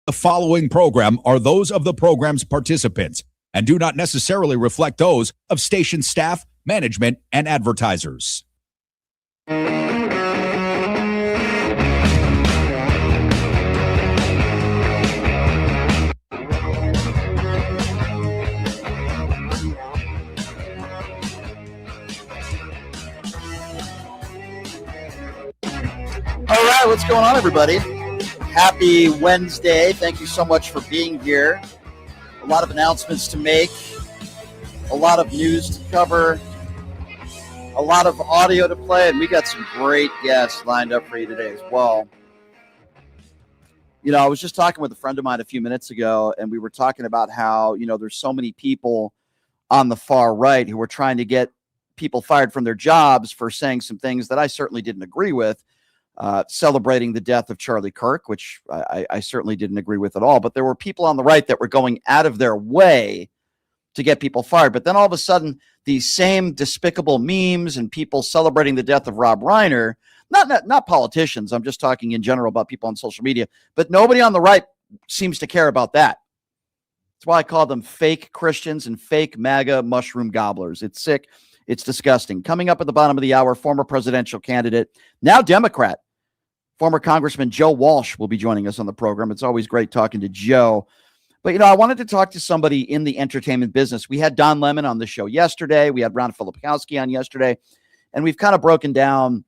The following program are those of the program's participants and do not necessarily reflect those of station staff, management, and advertisers. All right, what's going on, everybody? Happy Wednesday. Thank you so much for being here. A lot of announcements to make, a lot of news to cover, a lot of audio to play, and we got some great guests lined up for you today as well. You know, I was just talking with a friend of mine a few minutes ago, and we were talking about how, you know, there's so many people on the far right who are trying to get people fired from their jobs for saying some things that I certainly didn't agree with. Celebrating the death of Charlie Kirk, which I certainly didn't agree with at all. But there were people on the right that were going out of their way to get people fired. But then all of a sudden, these same despicable memes and people celebrating the death of Rob Reiner, not politicians, I'm just talking in general about people on social media, but nobody on the right seems to care about that. That's why I call them fake Christians and fake MAGA mushroom gobblers. It's sick. It's disgusting. Coming up at the bottom of the hour, former presidential candidate, now Democrat, former Congressman Joe Walsh will be joining us on the program. It's always great talking to Joe. But, you know, I wanted to talk to somebody in the entertainment business. We had Don Lemon on the show yesterday. We had Ron Filipkowski on yesterday. And we've kind of broken down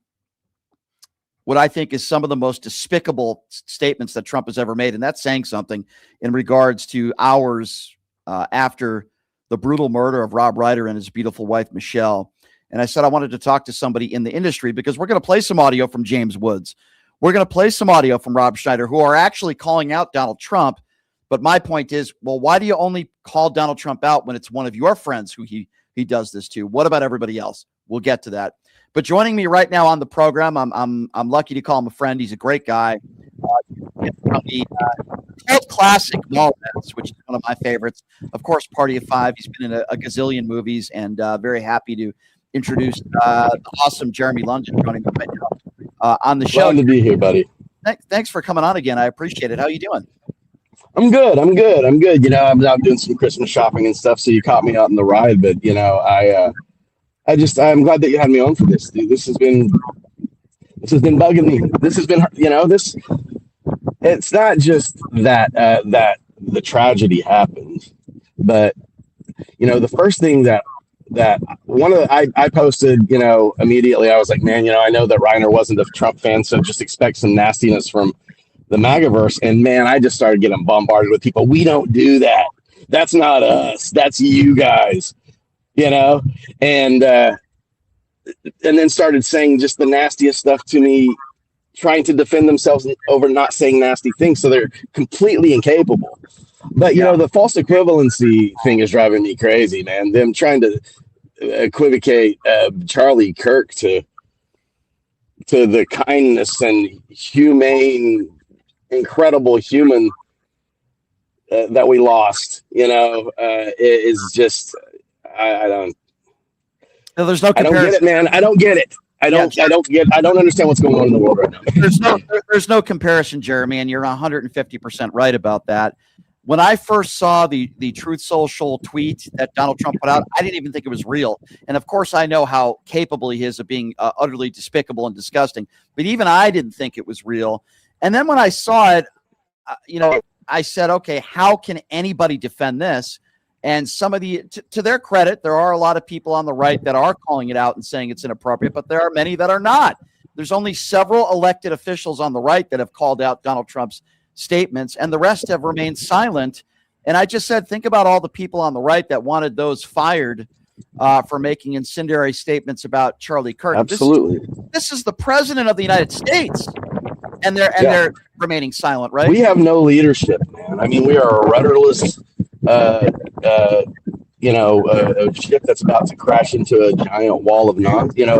what I think is some of the most despicable statements that Trump has ever made. And that's saying something in regards to hours after the brutal murder of Rob Reiner and his beautiful wife, Michelle. And I said I wanted to talk to somebody in the industry because we're going to play some audio from James Woods. We're going to play some audio from Rob Schneider, who are actually calling out Donald Trump. But my point is, well, why do you only call Donald Trump out when it's one of your friends who he does this to? What about everybody else? We'll get to that. But joining me right now on the program, I'm lucky to call him a friend. He's a great guy. From the cult classic Mallrats, which is one of my favorites. Of course, Party of Five. He's been in a gazillion movies, and very happy to introduce the awesome Jeremy London joining me right now on the show. Glad to be here, buddy. Thanks for coming on again. I appreciate it. How are you doing? I'm good. You know, I'm out doing some Christmas shopping and stuff, so you caught me out in the ride. But you know, I'm glad that you had me on for this. Dude. This has been bugging me. This has been, you know, this. It's not just that the tragedy happened, but you know, the first thing that one of the, I posted, you know, immediately. I was like, man, you know, I know that Reiner wasn't a Trump fan, so just expect some nastiness from the MAGAverse. And man, I just started getting bombarded with people. We don't do that. That's not us. That's you guys, you know? And then started saying just the nastiest stuff to me, trying to defend themselves over not saying nasty things. So they're completely incapable. But, you know, the false equivalency thing is driving me crazy, man. Them trying to equivocate Charlie Kirk to the kindness and humane, incredible human that we lost, you know, is just, I don't. No, there's no comparison. I don't get it, man. I don't get it. I don't understand what's going on in the world right now. There's no comparison, Jeremy, and you're 150% right about that. When I first saw the Truth Social tweet that Donald Trump put out, I didn't even think it was real. And of course, I know how capable he is of being utterly despicable and disgusting. But even I didn't think it was real. And then when I saw it, you know, I said, okay, how can anybody defend this? And some of to their credit, there are a lot of people on the right that are calling it out and saying it's inappropriate, but there are many that are not. There's only several elected officials on the right that have called out Donald Trump's statements, and the rest have remained silent. And I just said, think about all the people on the right that wanted those fired for making incendiary statements about Charlie Kirk. Absolutely. This is the president of the United States, and they're remaining silent, right? We have no leadership, man. I mean, we are a rudderless a ship that's about to crash into a giant wall of knots. You know,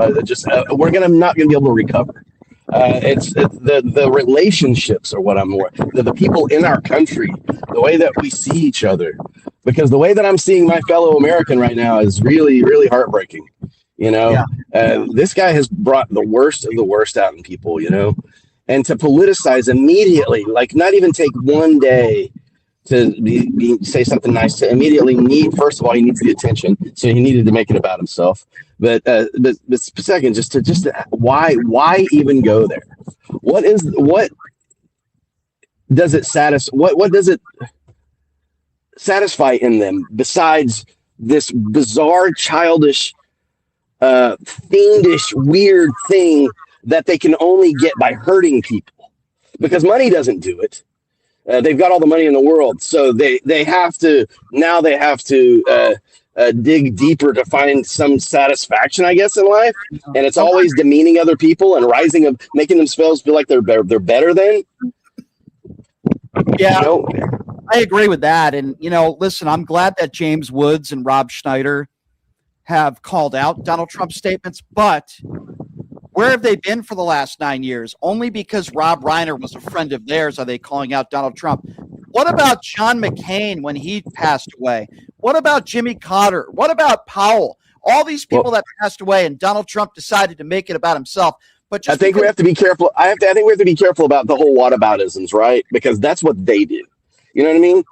we're not gonna be able to recover. It's the relationships are what I'm more the people in our country, the way that we see each other, because the way that I'm seeing my fellow American right now is really, really heartbreaking. You know, this guy has brought the worst of the worst out in people, you know, and to politicize immediately, like not even take one day to say something nice, to immediately need, first of all, he needs the attention, so he needed to make it about himself. But second, why even go there? What does it satisfy in them besides this bizarre, childish, fiendish, weird thing that they can only get by hurting people? Because money doesn't do it. They've got all the money in the world, so they have to dig deeper to find some satisfaction, I guess, in life. And it's always demeaning other people and making themselves feel like they're better than. Yeah, I agree with that. And listen, I'm glad that James Woods and Rob Schneider have called out Donald Trump's statements, but where have they been for the last 9 years? Only because Rob Reiner was a friend of theirs are they calling out Donald Trump. What about John McCain when he passed away? What about Jimmy Carter? What about Powell? All these people that passed away, and Donald Trump decided to make it about himself. But I think we have to be careful. I think we have to be careful about the whole whataboutisms, right? Because that's what they do. You know what I mean?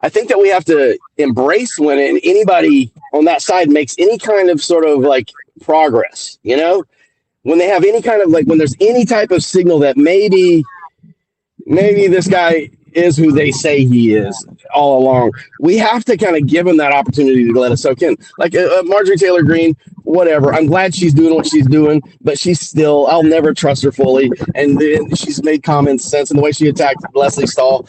I think that we have to embrace when anybody on that side makes any kind of sort of like progress, when they have any kind of when there's any type of signal that maybe this guy is who they say he is all along, we have to kind of give him that opportunity to let us soak in. Like Marjorie Taylor Greene, whatever. I'm glad she's doing what she's doing, but I'll never trust her fully. And then she's made common sense in the way she attacked Leslie Stahl.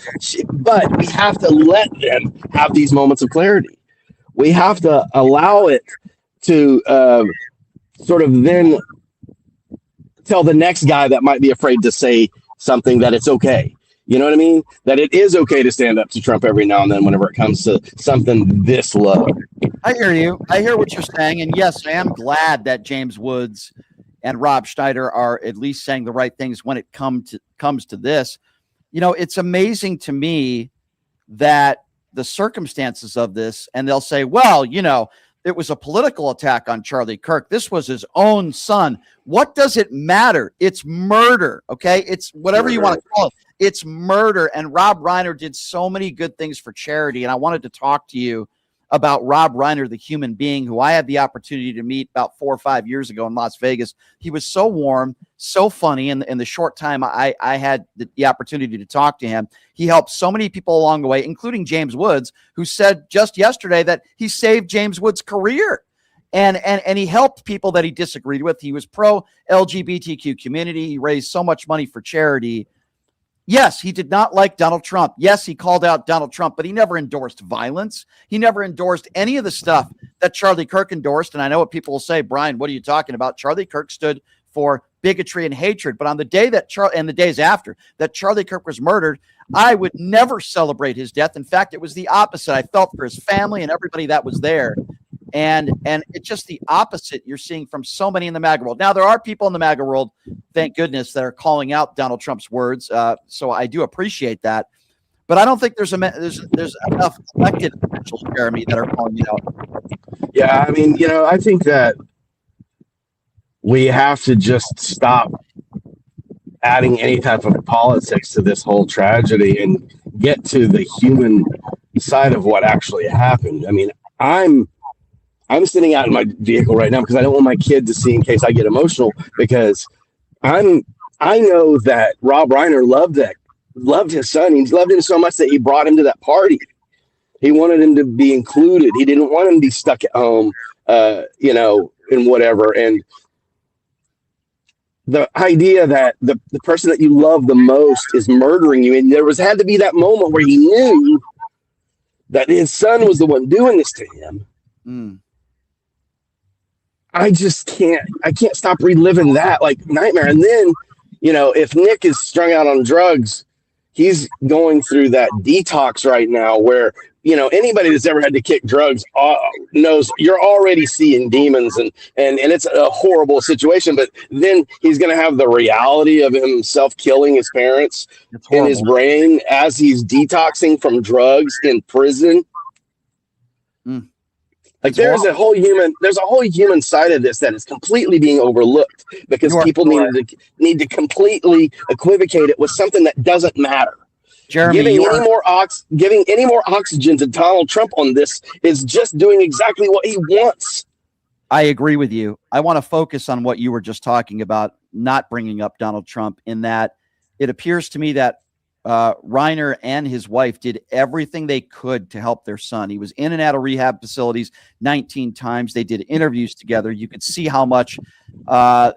But we have to let them have these moments of clarity. We have to allow it to sort of then tell the next guy that might be afraid to say something that it's okay. You know what I mean? That it is okay to stand up to Trump every now and then whenever it comes to something this low. I hear you. I hear what you're saying. And yes, I am glad that James Woods and Rob Schneider are at least saying the right things when it comes to this. It's amazing to me that the circumstances of this, and they'll say, well, it was a political attack on Charlie Kirk. This was his own son. What does it matter? It's murder, okay? It's whatever you want to call it. It's murder. And Rob Reiner did so many good things for charity. And I wanted to talk to you about Rob Reiner, the human being who I had the opportunity to meet about 4 or 5 years ago in Las Vegas. He was so warm, so funny. In the short time I had the opportunity to talk to him, he helped so many people along the way, including James Woods, who said just yesterday that he saved James Woods' career. And he helped people that he disagreed with. He was pro-LGBTQ community. He raised so much money for charity. Yes, he did not like Donald Trump. Yes, he called out Donald Trump, but he never endorsed violence. He never endorsed any of the stuff that Charlie Kirk endorsed. And I know what people will say, Brian, what are you talking about? Charlie Kirk stood for bigotry and hatred. But on the day that and the days after that Charlie Kirk was murdered, I would never celebrate his death. In fact, it was the opposite. I felt for his family and everybody that was there. And it's just the opposite you're seeing from so many in the MAGA world. Now, there are people in the MAGA world, thank goodness, that are calling out Donald Trump's words. So I do appreciate that. But I don't think there's enough elected officials, Jeremy, that are calling it out. Yeah, I mean, I think that we have to just stop adding any type of politics to this whole tragedy and get to the human side of what actually happened. I mean, I'm sitting out in my vehicle right now because I don't want my kid to see in case I get emotional, because I know that Rob Reiner loved his son. He loved him so much that he brought him to that party. He wanted him to be included. He didn't want him to be stuck at home, and whatever. And the idea that the person that you love the most is murdering you, and there had to be that moment where he knew that his son was the one doing this to him. Mm. I can't stop reliving that like nightmare. And then, if Nick is strung out on drugs, he's going through that detox right now where, anybody that's ever had to kick drugs knows you're already seeing demons and it's a horrible situation. But then he's going to have the reality of himself killing his parents in his brain as he's detoxing from drugs in prison. Mm. Like there's a whole human side of this that is completely being overlooked because people need to completely equivocate it with something that doesn't matter. Jeremy, giving any more oxygen to Donald Trump on this is just doing exactly what he wants. I agree with you. I want to focus on what you were just talking about, not bringing up Donald Trump, in that it appears to me that Reiner and his wife did everything they could to help their son. He was in and out of rehab facilities 19 times. They did interviews together. You could see how much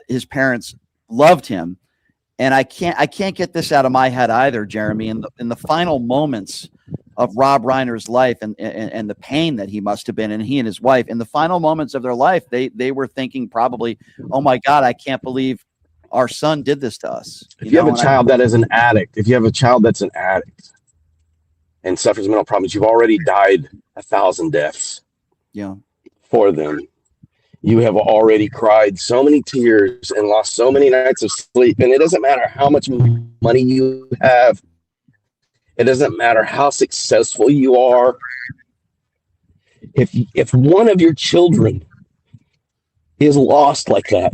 his parents loved him. And I can't get this out of my head either, Jeremy. In the final moments of Rob Reiner's life and the pain that he must have been, and he and his wife, in the final moments of their life, they were thinking probably, oh my God, I can't believe our son did this to us. If you have a child that is an addict, if you have a child that's an addict and suffers mental problems, you've already died 1,000 deaths for them. You have already cried so many tears and lost so many nights of sleep. And it doesn't matter how much money you have. It doesn't matter how successful you are. If one of your children is lost like that,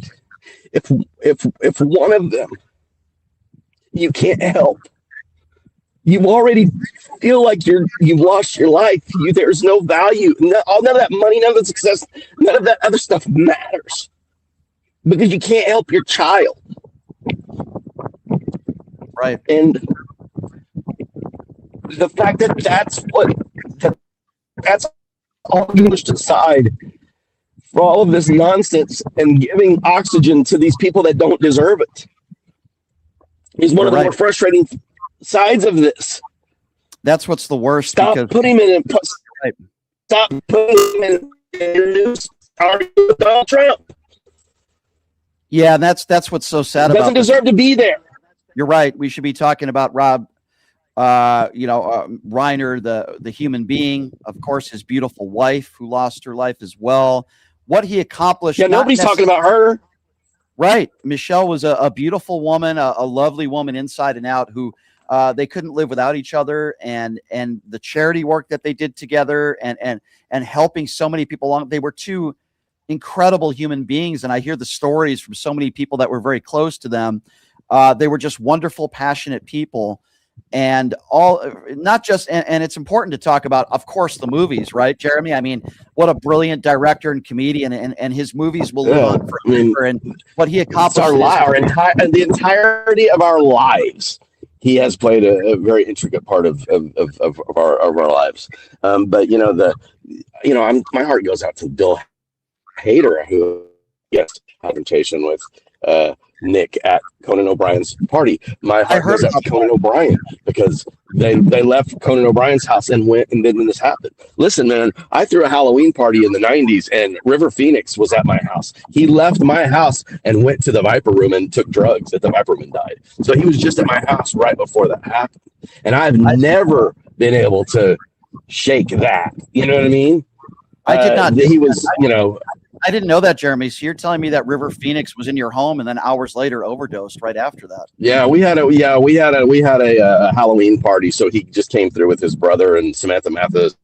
if one of them you can't help, you already feel like you've lost your life. There's no value. None of that money, none of the success, none of that other stuff matters because you can't help your child. Right. And the fact that that's all pushed aside for all of this nonsense and giving oxygen to these people that don't deserve it is one of the more frustrating sides of this. That's what's the worst. Stop putting him in news with Donald Trump. Yeah, that's what's so sad about doesn't deserve to be there. You're right. We should be talking about Rob Reiner, the human being, of course, his beautiful wife who lost her life as well. What he accomplished. Yeah, nobody's talking about her. Right. Michelle was a beautiful woman, a lovely woman inside and out who they couldn't live without each other. And the charity work that they did together and helping so many people along. They were two incredible human beings. And I hear the stories from so many people that were very close to them. They were just wonderful, passionate people. And not just, and it's important to talk about, of course, the movies, right, Jeremy? I mean, what a brilliant director and comedian, and his movies will live on forever. And what he accomplished, the entirety of our lives, he has played a very intricate part of our lives. But my heart goes out to Bill Hader, who confrontation with Nick at Conan O'Brien's party. My heart goes out to Conan O'Brien because they left Conan O'Brien's house and went, and then this happened. Listen, man, I threw a Halloween party in the 90s and River Phoenix was at my house. He left my house and went to the Viper Room and took drugs at the Viper Room and died. So he was just at my house right before that happened. And I've never been able to shake that. You know what I mean? I did not. He was, I didn't know that, Jeremy. So you're telling me that River Phoenix was in your home and then hours later overdosed right after that? Yeah, we had a Halloween party. So he just came through with his brother and Samantha Mathis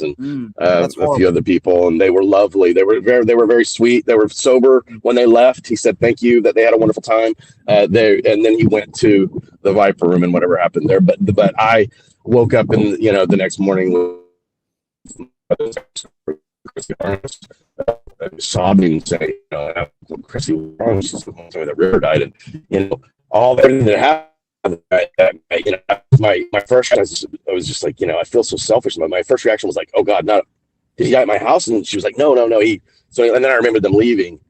and a few other people, and they were lovely. They were very sweet. They were sober when they left. He said thank you, that they had a wonderful time there, and then he went to the Viper Room and whatever happened there. But I woke up in the next morning with sobbing, saying, Chrissy, what's wrong? She's telling me that River died, and all everything that happened. My first reaction, I was just like, I feel so selfish. My first reaction was like, oh God, not did he die at my house? And she was like, no. And then I remembered them leaving.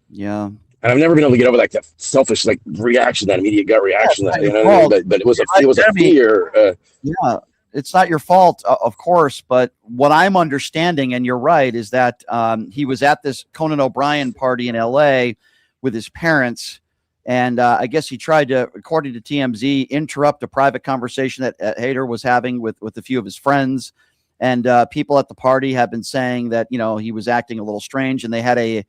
Yeah. And I've never been able to get over like that selfish reaction, that immediate gut reaction. But it was a fear. Yeah. It's not your fault, of course, but what I'm understanding, and you're right, is that he was at this Conan O'Brien party in LA with his parents. And I guess he tried to, according to TMZ, interrupt a private conversation that Hader was having with a few of his friends. And people at the party have been saying that, he was acting a little strange, and they had a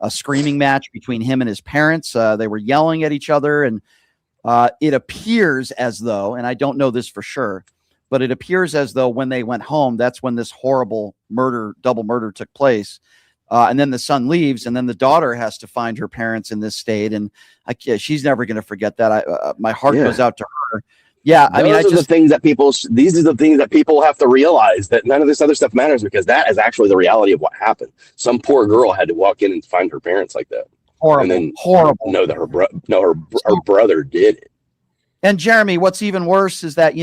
screaming match between him and his parents. They were yelling at each other. And it appears as though, and I don't know this for sure, But it appears as though when they went home, that's when this horrible double murder took place. And then the son leaves, and then the daughter has to find her parents in this state. And she's never going to forget that. My heart goes out to her. Yeah, I mean, these are the things that people have to realize, that none of this other stuff matters, because that is actually the reality of what happened. Some poor girl had to walk in and find her parents like that. Horrible. And then horrible. know that her brother did it. And Jeremy, what's even worse is that,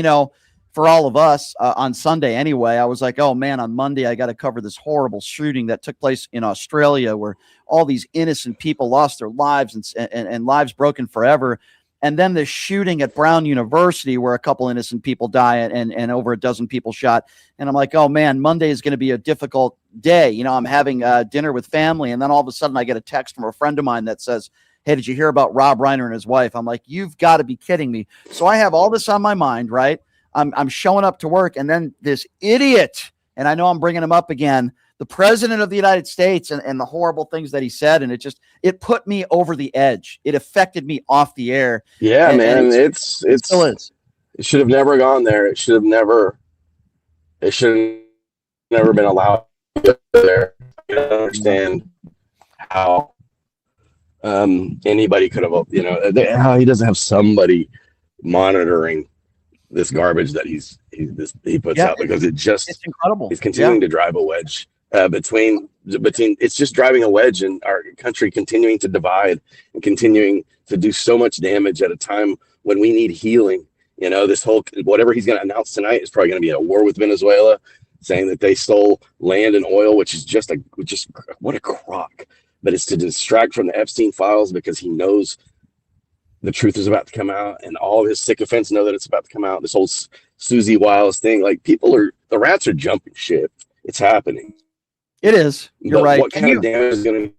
for all of us on Sunday anyway, I was like, oh man, on Monday, I got to cover this horrible shooting that took place in Australia, where all these innocent people lost their lives and lives broken forever. And then the shooting at Brown University, where a couple innocent people die and over a dozen people shot. And I'm like, oh man, Monday is going to be a difficult day. I'm having dinner with family. And then all of a sudden I get a text from a friend of mine that says, hey, did you hear about Rob Reiner and his wife? I'm like, you've got to be kidding me. So I have all this on my mind, right? I'm showing up to work, and then this idiot, and I know I'm bringing him up again, the president of the United States, and the horrible things that he said. And it put me over the edge. It affected me off the air. Yeah, man. It still is. It should have never gone there. It should have never been allowed there. I don't understand how anybody could have, how he doesn't have somebody monitoring this garbage that he puts out, because it's incredible. He's continuing to drive a wedge between it's just driving a wedge in our country, continuing to divide and continuing to do so much damage at a time when we need healing. This whole, whatever he's going to announce tonight is probably going to be a war with Venezuela, saying that they stole land and oil, which is just what a crock. But it's to distract from the Epstein files, because he knows the truth is about to come out, and all of his sycophants know that it's about to come out. This whole Susie Wiles thing, like, the rats are jumping shit. It's happening. It is. You're right. What kind of damage is going to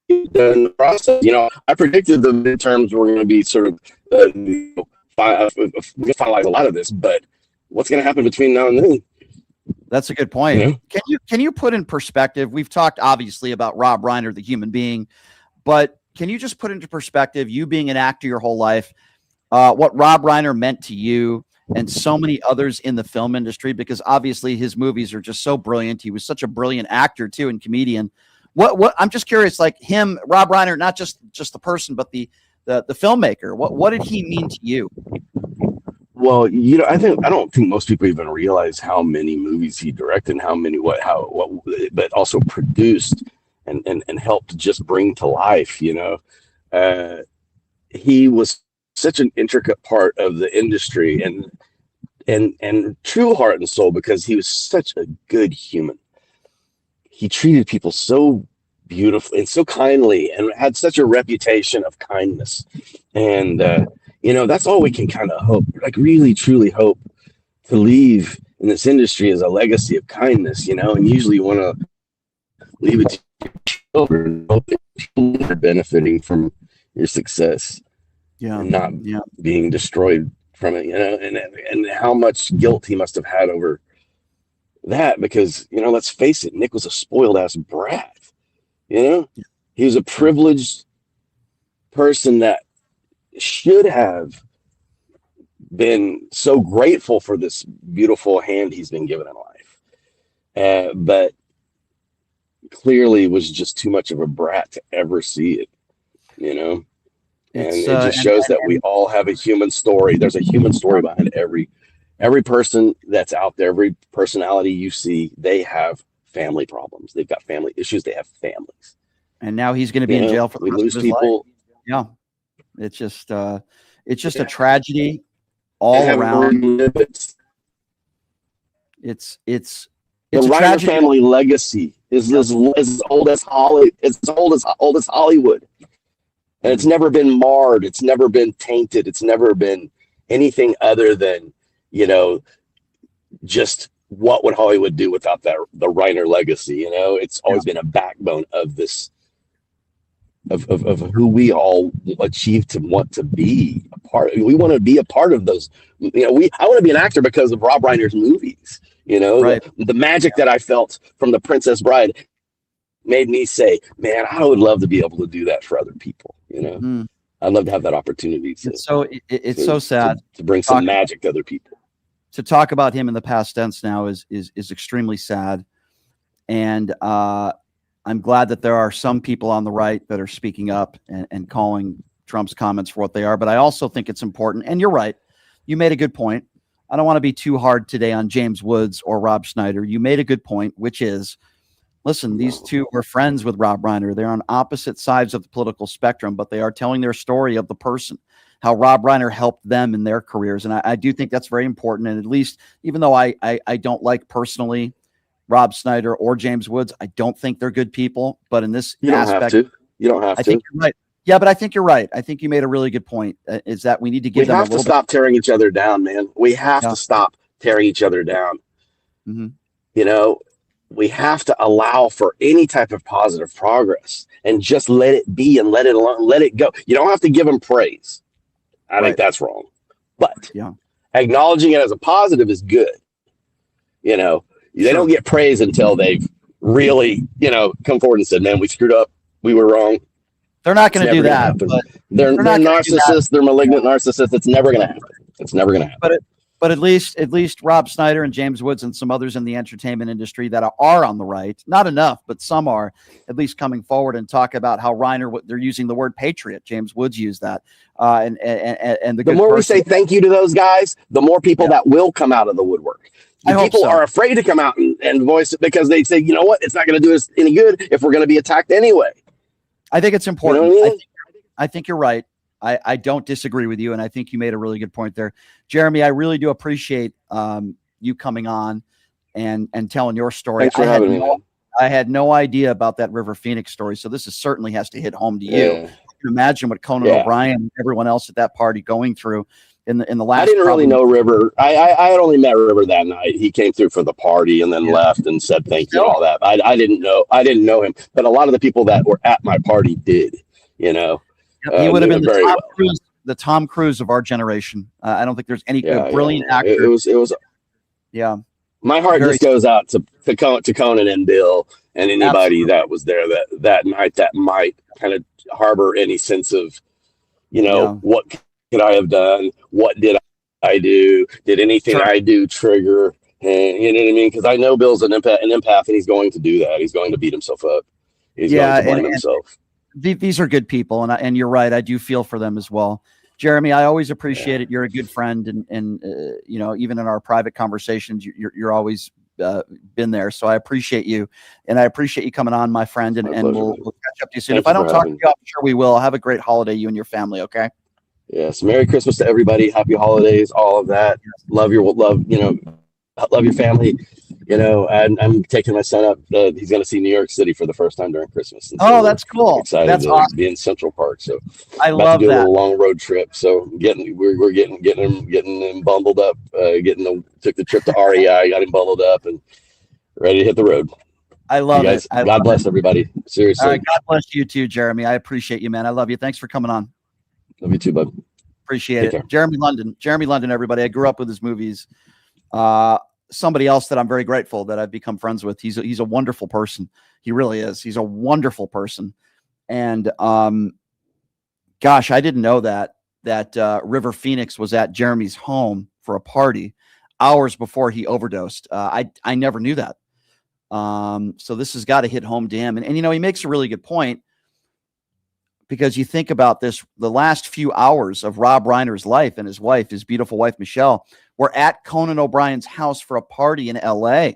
be done in the process? I predicted the midterms were going to be sort of we finalize a lot of this, but what's going to happen between now and then? That's a good point. Can you put in perspective? We've talked obviously about Rob Reiner, the human being, but can you just put into perspective, you being an actor your whole life, what Rob Reiner meant to you and so many others in the film industry? Because obviously his movies are just so brilliant. He was such a brilliant actor too, and comedian. What I'm just curious, like him, Rob Reiner, not just the person, but the filmmaker. What did he mean to you? Well, I don't think most people even realize how many movies he directed, and but also produced and helped just bring to life. He was such an intricate part of the industry, and true heart and soul, because he was such a good human. He treated people so beautifully and so kindly, and had such a reputation of kindness. And that's all we can kind of hope, like really truly hope to leave in this industry, as a legacy of kindness. And usually you want to leave it to your children, hope that people are benefiting from your success, and not being destroyed from it. And how much guilt he must have had over that, because let's face it, Nick was a spoiled ass brat. He was a privileged person that should have been so grateful for this beautiful hand he's been given in life, but clearly was just too much of a brat to ever see it. And it just shows that we all have a human story. There's a human story behind every person that's out there. Every personality you see, they have family problems. They've got family issues. They have families. And now he's going to be in jail for the rest of his life. Yeah. It's just a tragedy all around. It's the Reiner family legacy is as old as Hollywood. And it's never been marred. It's never been tainted. It's never been anything other than, just what would Hollywood do without the Reiner legacy? It's always been a backbone of this, of who we all achieve to want to be a part of. We want to be a part of those. I want to be an actor because of Rob Reiner's movies. Right. The magic that I felt from The Princess Bride made me say, man, I would love to be able to do that for other people. I'd love to have that opportunity. It's so sad to bring some magic to other people. to talk about him in the past tense now is extremely sad. And I'm glad that there are some people on the right that are speaking up and calling Trump's comments for what they are. But I also think it's important. And you're right. You made a good point. I don't want to be too hard today on James Woods or Rob Schneider. You made a good point, which is, listen, these two were friends with Rob Reiner. They're on opposite sides of the political spectrum, but they are telling their story of the person, how Rob Reiner helped them in their careers. And I do think that's very important. And at least, even though I don't like personally Rob Schneider or James Woods, I don't think they're good people. But in this aspect, you don't have to. I think you're right. Yeah, but I think you're right. I think you made a really good point. Is that we need to give them a little bit. We have to stop tearing each other down, man. We have to stop tearing each other down. Mm-hmm. You know, we have to allow for any type of positive progress and just let it be and let it alone, let it go. You don't have to give them praise. I think that's wrong. But acknowledging it as a positive is good. You know, they don't get praise until they've really, come forward and said, man, we screwed up. We were wrong. They're not going to do that. But they're narcissists. They're malignant narcissists. It's never going to happen. It's never going to happen. But at least Rob Schneider and James Woods and some others in the entertainment industry that are on the right, not enough, but some are at least coming forward and talk about how Reiner, they're using the word patriot. James Woods used that. And the more we say thank you to those guys, the more people that will come out of the woodwork. People are afraid to come out and voice it because they say, you know what, it's not going to do us any good if we're going to be attacked anyway. I think it's important. You know what I mean? I think you're right. I don't disagree with you, and I think you made a really good point there. Jeremy, I really do appreciate you coming on and telling your story. Thanks for having me. I had no idea about that River Phoenix story, so this certainly has to hit home to you. You can imagine what Conan O'Brien and everyone else at that party going through in the last. I didn't really know River. I had only met River that night. He came through for the party and then left and said thank you and all that. I didn't know him, but a lot of the people that were at my party did. He would have been the Tom Cruise of our generation. I don't think there's any brilliant actor. It was. My heart just goes out to Conan and Bill and anybody that was there that night that might kind of harbor any sense of, what could I have done? What did I do? Did anything I do trigger? And you know what I mean? Because I know Bill's an empath, and he's going to do that. He's going to beat himself up. He's going to blame himself. These are good people, and you're right. I do feel for them as well. Jeremy, I always appreciate it. You're a good friend, and even in our private conversations, you're always been there. So I appreciate you, and I appreciate you coming on, my friend. And we'll catch up to you soon. If I don't talk to you, I'm sure we will. Have a great holiday, you and your family. Okay. Yes. Merry Christmas to everybody. Happy holidays. All of that. Love your family. And I'm taking my son up. He's going to see New York City for the first time during Christmas. So that's cool. Excited that's to awesome. be in Central Park. So I love to do that. A little long road trip. So we're getting him bundled up. Took the trip to REI, got him bundled up, and ready to hit the road. I love it. God bless everybody. Seriously. All right, God bless you too, Jeremy. I appreciate you, man. I love you. Thanks for coming on. Love you too, bud. Appreciate it. Care. Jeremy London, everybody. I grew up with his movies. Somebody else that I'm very grateful that I've become friends with. He's a wonderful person. He really is. He's a wonderful person. And gosh, I didn't know that River Phoenix was at Jeremy's home for a party hours before he overdosed. I never knew that. So this has got to hit home to him. And he makes a really good point, because you think about this, the last few hours of Rob Reiner's life and his wife, his beautiful wife, Michelle, were at Conan O'Brien's house for a party in LA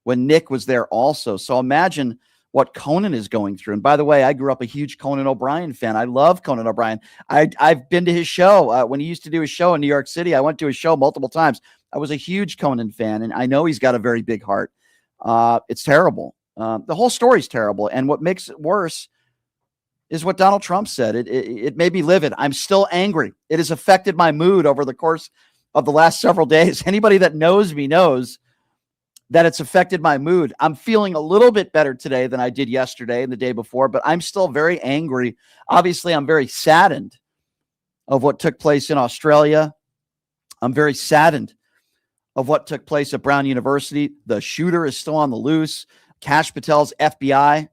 when Nick was there also. So imagine what Conan is going through. And by the way, I grew up a huge Conan O'Brien fan. I love Conan O'Brien. I've been to his show when he used to do his show in New York City. I went to his show multiple times. I was a huge Conan fan, and I know he's got a very big heart. It's terrible. The whole story's terrible. And what makes it worse is what Donald Trump said. It made me livid. I'm still angry. It has affected my mood over the course of the last several days. Anybody that knows me knows that it's affected my mood. I'm feeling a little bit better today than I did yesterday and the day before, but I'm still very angry. Obviously, I'm very saddened of what took place in Australia. I'm very saddened of what took place at Brown University. The shooter is still on the loose. Kash Patel's FBI.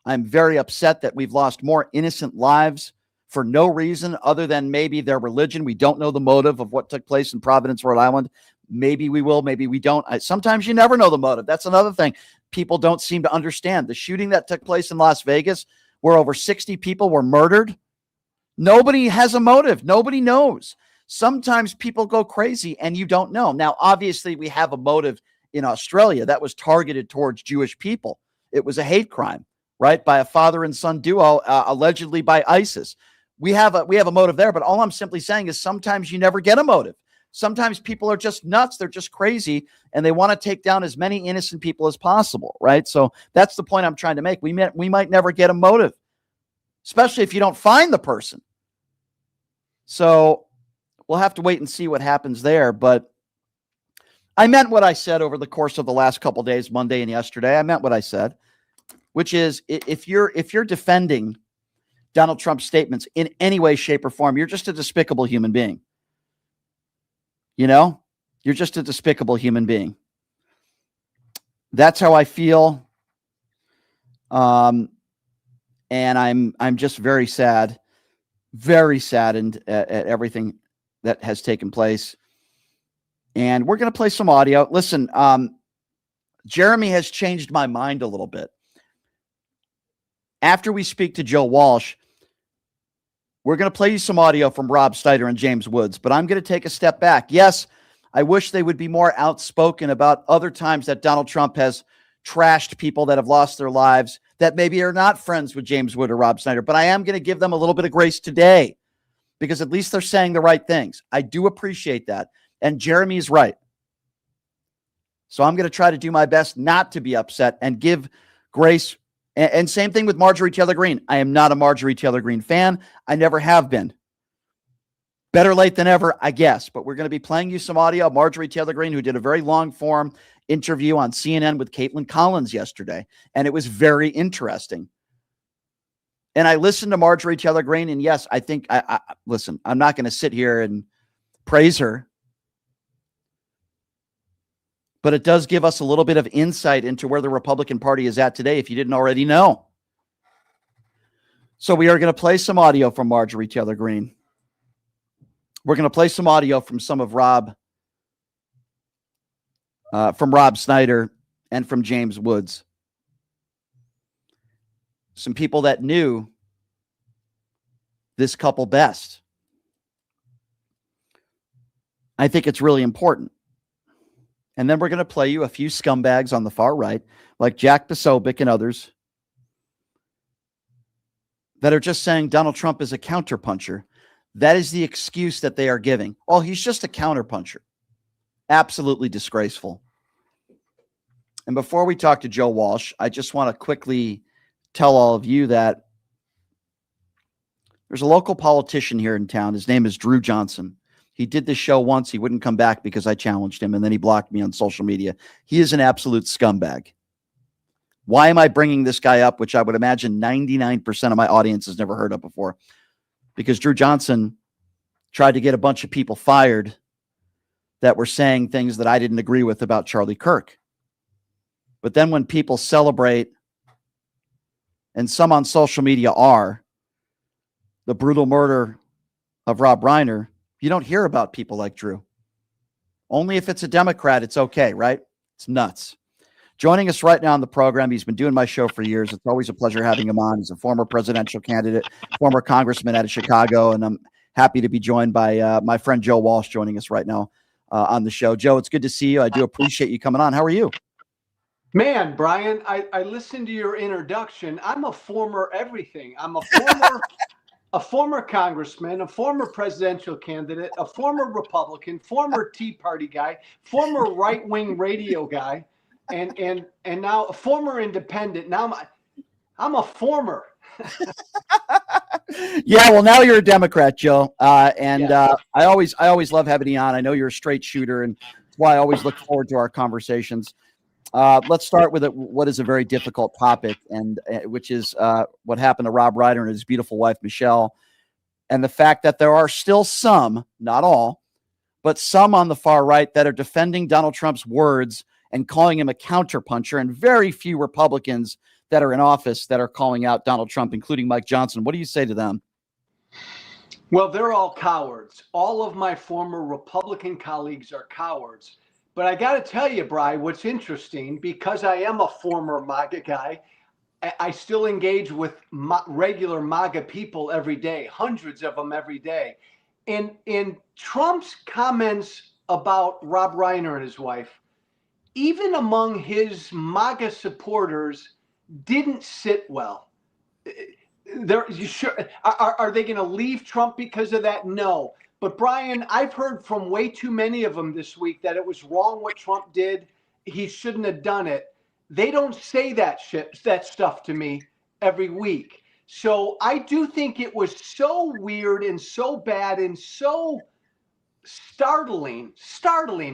I'm very upset that we've lost more innocent lives for no reason other than maybe their religion. We don't know the motive of what took place in Providence, Rhode Island. Maybe we will, maybe we don't. Sometimes you never know the motive. That's another thing people don't seem to understand. The shooting that took place in Las Vegas, where over 60 people were murdered, nobody has a motive. Nobody knows. Sometimes people go crazy and you don't know. Now, obviously, we have a motive in Australia that was targeted towards Jewish people. It was a hate crime, right? By a father and son duo, allegedly by ISIS. We have a motive there, but all I'm simply saying is sometimes you never get a motive. Sometimes people are just nuts. They're just crazy, and they want to take down as many innocent people as possible, right? So that's the point I'm trying to make. We might never get a motive, especially if you don't find the person. So we'll have to wait and see what happens there. But I meant what I said over the course of the last couple of days, Monday and yesterday. I meant what I said, which is if you're defending Donald Trump's statements in any way, shape, or form, you're just a despicable human being. You know, you're just a despicable human being. That's how I feel. And I'm just very saddened at everything that has taken place. And we're going to play some audio. Listen, Jeremy has changed my mind a little bit. After we speak to Joe Walsh, we're going to play you some audio from Rob Snyder and James Woods, but I'm going to take a step back. Yes, I wish they would be more outspoken about other times that Donald Trump has trashed people that have lost their lives that maybe are not friends with James Wood or Rob Snyder, but I am going to give them a little bit of grace today because at least they're saying the right things. I do appreciate that. And Jeremy is right. So I'm going to try to do my best not to be upset and give grace. And same thing with Marjorie Taylor Greene. I am not a Marjorie Taylor Greene fan. I never have been. Better late than ever, I guess. But we're going to be playing you some audio of Marjorie Taylor Greene, who did a very long-form interview on CNN with Caitlin Collins yesterday. And it was very interesting. And I listened to Marjorie Taylor Greene, and yes, I think, listen, I'm not going to sit here and praise her. But it does give us a little bit of insight into where the Republican Party is at today, if you didn't already know. So we are going to play some audio from Marjorie Taylor Greene. We're going to play some audio from some of Rob Snyder and from James Woods. Some people that knew this couple best. I think it's really important. And then we're going to play you a few scumbags on the far right, like Jack Posobiec and others, that are just saying Donald Trump is a counterpuncher. That is the excuse that they are giving. Oh, he's just a counterpuncher. Absolutely disgraceful. And before we talk to Joe Walsh, I just want to quickly tell all of you that there's a local politician here in town. His name is Drew Johnson. He did this show once. He wouldn't come back because I challenged him, and then he blocked me on social media. He is an absolute scumbag. Why am I bringing this guy up, which I would imagine 99% of my audience has never heard of before? Because Drew Johnson tried to get a bunch of people fired that were saying things that I didn't agree with about Charlie Kirk. But then when people celebrate, and some on social media are, the brutal murder of Rob Reiner, you don't hear about people like Drew. Only if it's a Democrat, it's okay, right? It's nuts. Joining us right now on the program, he's been doing my show for years. It's always a pleasure having him on. He's a former presidential candidate, former congressman out of Chicago, and I'm happy to be joined by my friend Joe Walsh joining us right now on the show. Joe, it's good to see you. I do appreciate you coming on. How are you? Man, Brian, I listened to your introduction. I'm a former everything. I'm a former congressman, a former presidential candidate, a former Republican, former Tea Party guy, former right-wing radio guy, and now a former independent. Now I'm a former. Yeah, well, now you're a Democrat, Joe. Yeah. I always love having you on. I know you're a straight shooter, and that's why I always look forward to our conversations. Let's start with what is a very difficult topic, and which is what happened to Rob Reiner and his beautiful wife, Michelle, and the fact that there are still some, not all, but some on the far right that are defending Donald Trump's words and calling him a counterpuncher, and very few Republicans that are in office that are calling out Donald Trump, including Mike Johnson. What do you say to them? Well, they're all cowards. All of my former Republican colleagues are cowards. But I got to tell you, Bri, what's interesting, because I am a former MAGA guy, I still engage with regular MAGA people every day, hundreds of them every day. And Trump's comments about Rob Reiner and his wife, even among his MAGA supporters, didn't sit well. You sure are they going to leave Trump because of that? No. But Brian, I've heard from way too many of them this week that it was wrong what Trump did. He shouldn't have done it. They don't say that stuff to me every week. So I do think it was so weird and so bad and so startling,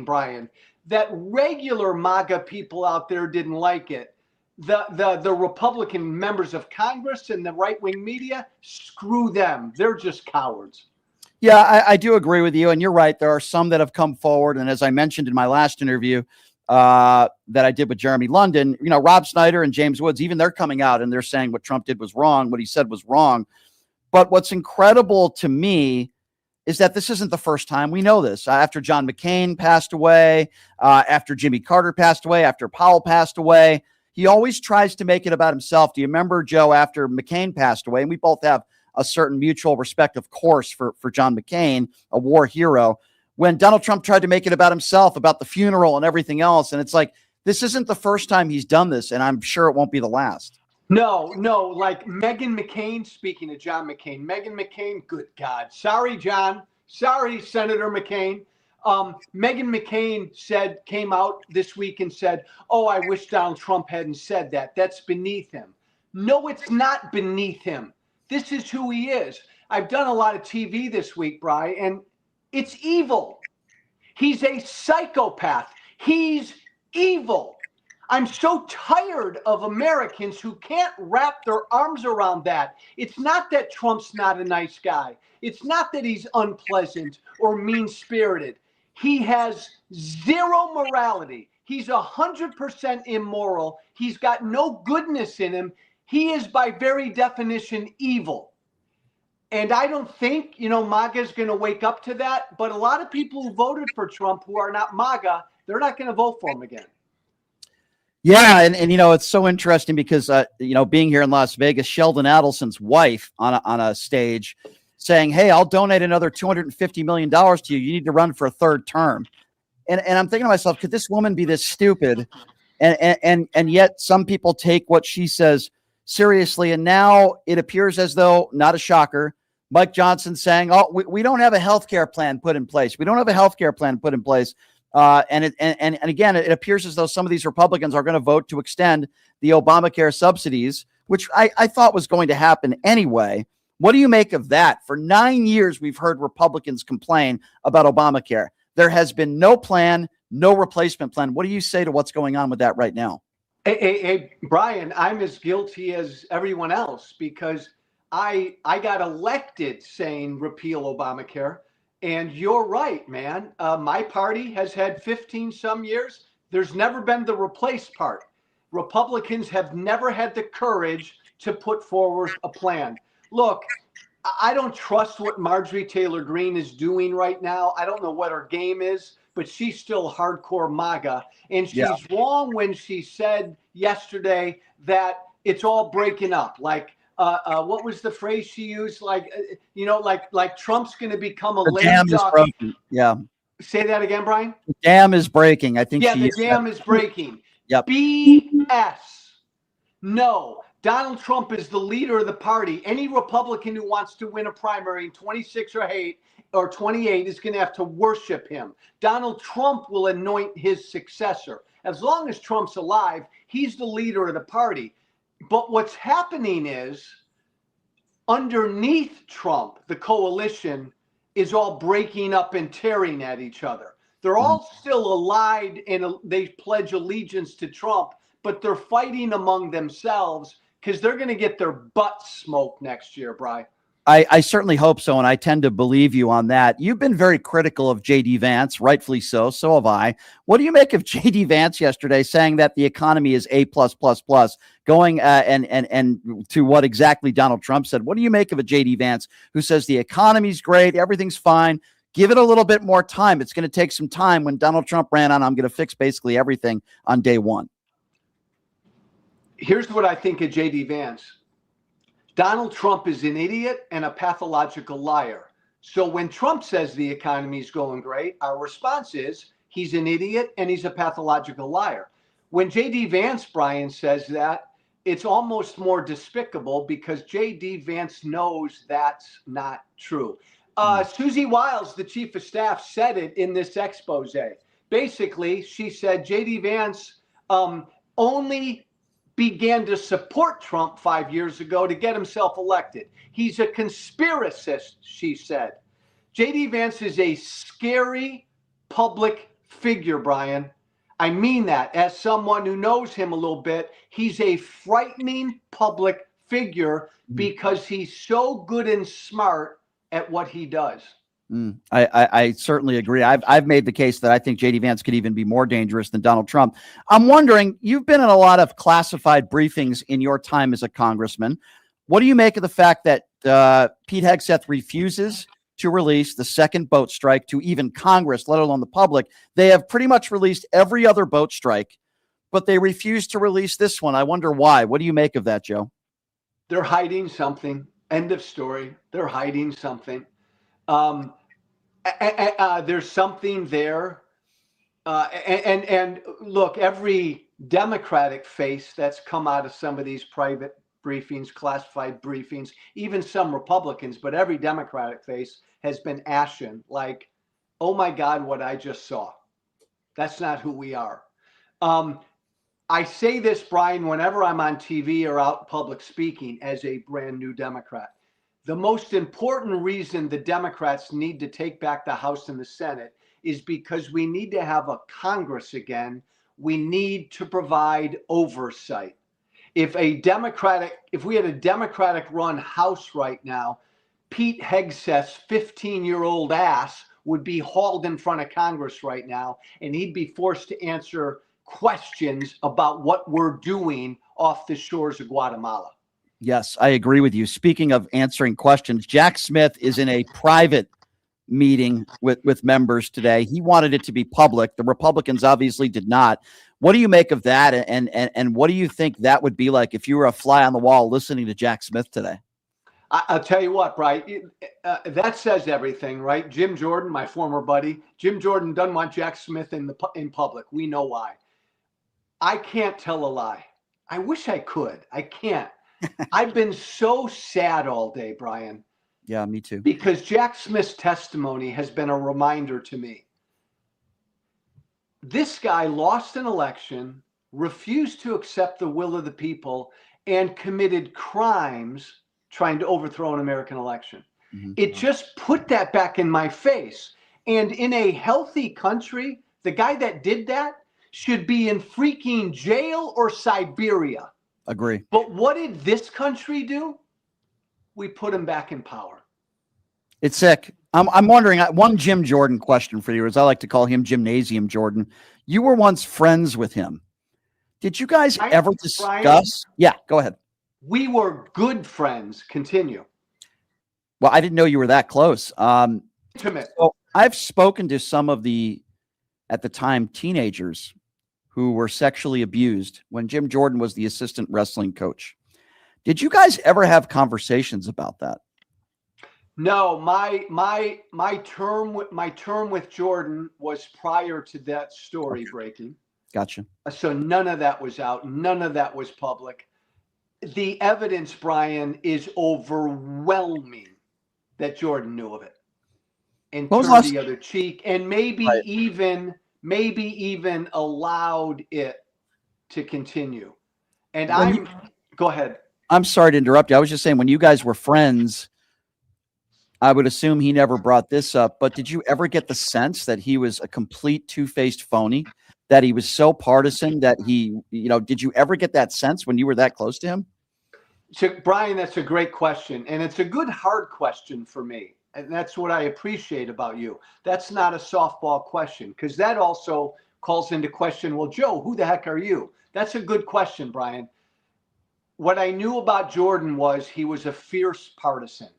Brian, that regular MAGA people out there didn't like it. The Republican members of Congress and the right-wing media, screw them. They're just cowards. Yeah, I do agree with you. And you're right. There are some that have come forward. And as I mentioned in my last interview that I did with Jeremy London, Rob Snyder and James Woods, even they're coming out and they're saying what Trump did was wrong. What he said was wrong. But what's incredible to me is that this isn't the first time. We know this. After John McCain passed away, after Jimmy Carter passed away, after Powell passed away, he always tries to make it about himself. Do you remember, Joe, after McCain passed away, and we both have a certain mutual respect, of course, for John McCain, a war hero, when Donald Trump tried to make it about himself, about the funeral and everything else. And it's like, this isn't the first time he's done this, and I'm sure it won't be the last. No, like Meghan McCain, speaking of John McCain, Meghan McCain, good God. Sorry, John. Sorry, Senator McCain. Meghan McCain came out this week and said, oh, I wish Donald Trump hadn't said that. That's beneath him. No, it's not beneath him. This is who he is. I've done a lot of TV this week, Bri, and it's evil. He's a psychopath. He's evil. I'm so tired of Americans who can't wrap their arms around that. It's not that Trump's not a nice guy. It's not that he's unpleasant or mean-spirited. He has zero morality. He's 100% immoral. He's got no goodness in him. He is, by very definition, evil. And I don't think, MAGA is going to wake up to that. But a lot of people who voted for Trump who are not MAGA, they're not going to vote for him again. Yeah, and it's so interesting because being here in Las Vegas, Sheldon Adelson's wife on a stage saying, "Hey, I'll donate another $250 million to you. You need to run for a third term." And I'm thinking to myself, could this woman be this stupid? And yet some people take what she says seriously. And now it appears as though, not a shocker, Mike Johnson saying, "Oh, we don't have a healthcare plan put in place. We don't have a healthcare plan put in place." And again, it appears as though some of these Republicans are going to vote to extend the Obamacare subsidies, which I thought was going to happen anyway. What do you make of that? For 9 years, we've heard Republicans complain about Obamacare. There has been no plan, no replacement plan. What do you say to what's going on with that right now? Hey, Brian, I'm as guilty as everyone else because I got elected saying repeal Obamacare. And you're right, man. My party has had 15 some years. There's never been the replace part. Republicans have never had the courage to put forward a plan. Look, I don't trust what Marjorie Taylor Greene is doing right now. I don't know what her game is, but she's still hardcore MAGA. And she's wrong when she said yesterday that it's all breaking up. Like, what was the phrase she used? Like, like Trump's going to become a lame duck. Yeah. Say that again, Brian. The dam is breaking. I think. Yeah, the dam is breaking. Yep. BS. No, Donald Trump is the leader of the party. Any Republican who wants to win a primary in 26 or 28 is going to have to worship him. Donald Trump will anoint his successor. As long as Trump's alive, he's the leader of the party. But what's happening is underneath Trump, the coalition is all breaking up and tearing at each other. They're all still allied and they pledge allegiance to Trump, but they're fighting among themselves because they're going to get their butts smoked next year, Bri. I certainly hope so, and I tend to believe you on that. You've been very critical of J.D. Vance, rightfully so. So have I. What do you make of J.D. Vance yesterday saying that the economy is A+++, going and to what exactly Donald Trump said? What do you make of a J.D. Vance who says the economy's great, everything's fine, give it a little bit more time? It's going to take some time. When Donald Trump ran on, I'm going to fix basically everything on day one. Here's what I think of J.D. Vance. Donald Trump is an idiot and a pathological liar. So when Trump says the economy is going great, our response is he's an idiot and he's a pathological liar. When J.D. Vance, Brian, says that, it's almost more despicable because J.D. Vance knows that's not true. Susie Wiles, the chief of staff, said it in this expose. Basically, she said J.D. Vance only began to support Trump 5 years ago to get himself elected. He's a conspiracist, she said. J.D. Vance is a scary public figure, Brian. I mean that as someone who knows him a little bit. He's a frightening public figure because he's so good and smart at what he does. I certainly agree. I've made the case that I think J.D. Vance could even be more dangerous than Donald Trump. I'm wondering, you've been in a lot of classified briefings in your time as a congressman. What do you make of the fact that Pete Hegseth refuses to release the second boat strike to even Congress, let alone the public? They have pretty much released every other boat strike, but they refuse to release this one. I wonder why. What do you make of that, Joe? They're hiding something. End of story. They're hiding something. There's something there. And look, every Democratic face that's come out of some of these private briefings, classified briefings, even some Republicans, but every Democratic face has been ashen, like, oh my God, what I just saw. That's not who we are. I say this, Brian, whenever I'm on TV or out public speaking as a brand new Democrat. The most important reason the Democrats need to take back the House and the Senate is because we need to have a Congress again. We need to provide oversight. If we had a Democratic run House right now, Pete Hegseth's 15-year-old ass would be hauled in front of Congress right now, and he'd be forced to answer questions about what we're doing off the shores of Guatemala. Yes, I agree with you. Speaking of answering questions, Jack Smith is in a private meeting with members today. He wanted it to be public. The Republicans obviously did not. What do you make of that? And what do you think that would be like if you were a fly on the wall listening to Jack Smith today? I'll tell you what, Brian, that says everything, right? Jim Jordan, my former buddy, Jim Jordan doesn't want Jack Smith in public. We know why. I can't tell a lie. I wish I could. I can't. I've been so sad all day, Brian. Yeah, me too. Because Jack Smith's testimony has been a reminder to me. This guy lost an election, refused to accept the will of the people, and committed crimes trying to overthrow an American election. Mm-hmm. It just put that back in my face. And in a healthy country, the guy that did that should be in freaking jail or Siberia. Agree. But what did this country do? We put him back in power. It's sick. I'm wondering, one Jim Jordan question for you, as I like to call him, Gymnasium Jordan. You were once friends with him. Did you guys ever discuss? Brian, yeah, go ahead. We were good friends. Continue. Well, I didn't know you were that close. Intimate. So I've spoken to some of the, at the time, teenagers who were sexually abused when Jim Jordan was the assistant wrestling coach. Did you guys ever have conversations about that? No, my term with Jordan was prior to that story breaking. Gotcha. So none of that was out. None of that was public. The evidence, Brian, is overwhelming that Jordan knew of it and turned the other cheek, and maybe even allowed it to continue. And go ahead. I'm sorry to interrupt you. I was just saying, when you guys were friends, I would assume he never brought this up, but did you ever get the sense that he was a complete two-faced phony, that he was so partisan that he, did you ever get that sense when you were that close to him? So, Brian, that's a great question. And it's a good, hard question for me. And that's what I appreciate about you. That's not a softball question, because that also calls into question, well, Joe, who the heck are you? That's a good question, Brian. What I knew about Jordan was he was a fierce partisan.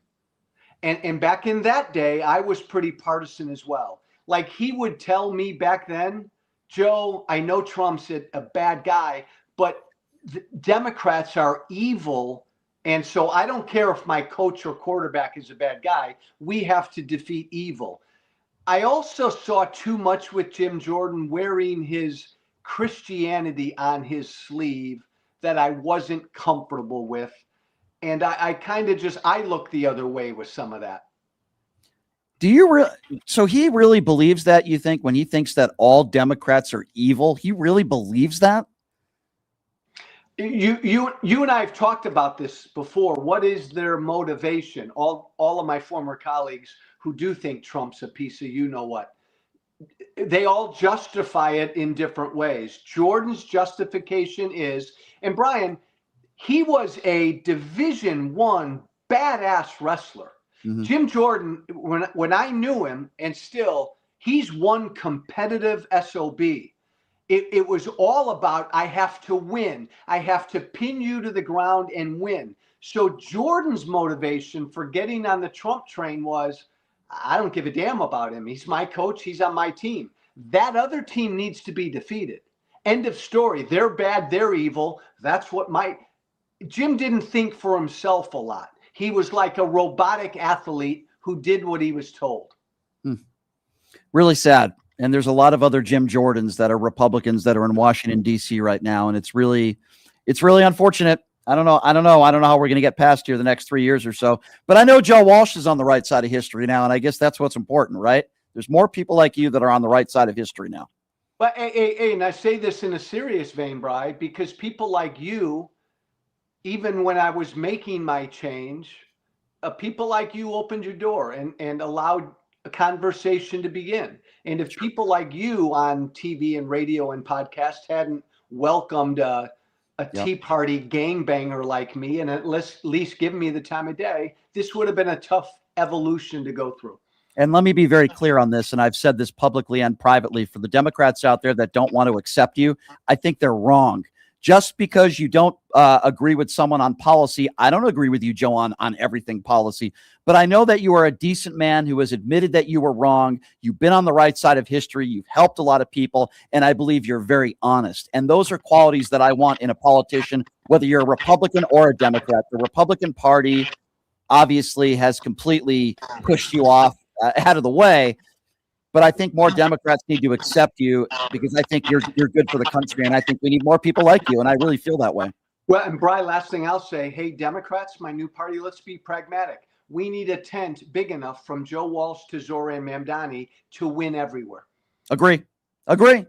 And back in that day, I was pretty partisan as well. Like, he would tell me back then, Joe, I know Trump's a bad guy, but the Democrats are evil. And so I don't care if my coach or quarterback is a bad guy. We have to defeat evil. I also saw too much with Jim Jordan wearing his Christianity on his sleeve that I wasn't comfortable with. And I kind of I look the other way with some of that. Do you really? So he really believes that, you think, when he thinks that all Democrats are evil? He really believes that? You and I have talked about this before. What is their motivation? All of my former colleagues who do think Trump's a piece of you-know-what, they all justify it in different ways. Jordan's justification is, and Brian, he was a Division I badass wrestler. Mm-hmm. Jim Jordan, when I knew him, and still, he's one competitive SOB. It was all about, I have to win. I have to pin you to the ground and win. So Jordan's motivation for getting on the Trump train was, I don't give a damn about him. He's my coach. He's on my team. That other team needs to be defeated. End of story. They're bad. They're evil. That's what Jim didn't think for himself a lot. He was like a robotic athlete who did what he was told. Really sad. And there's a lot of other Jim Jordans that are Republicans that are in Washington, D.C. right now. And it's really unfortunate. I don't know how we're going to get past here the next 3 years or so. But I know Joe Walsh is on the right side of history now. And I guess that's what's important, right? There's more people like you that are on the right side of history now. But, hey, and I say this in a serious vein, Brian, because people like you, even when I was making my change, people like you opened your door and allowed a conversation to begin. And if people like you on TV and radio and podcast hadn't welcomed a Tea Party gangbanger like me and at least given me the time of day, this would have been a tough evolution to go through. And let me be very clear on this, and I've said this publicly and privately, for the Democrats out there that don't want to accept you, I think they're wrong. Just because you don't agree with someone on policy, I don't agree with you, Joe, on everything policy. But I know that you are a decent man who has admitted that you were wrong. You've been on the right side of history. You've helped a lot of people. And I believe you're very honest. And those are qualities that I want in a politician, whether you're a Republican or a Democrat. The Republican Party obviously has completely pushed you off out of the way. But I think more Democrats need to accept you because I think you're good for the country. And I think we need more people like you. And I really feel that way. Well, and Brian, last thing I'll say, hey, Democrats, my new party, let's be pragmatic. We need a tent big enough from Joe Walsh to Zoran Mamdani to win everywhere. Agree.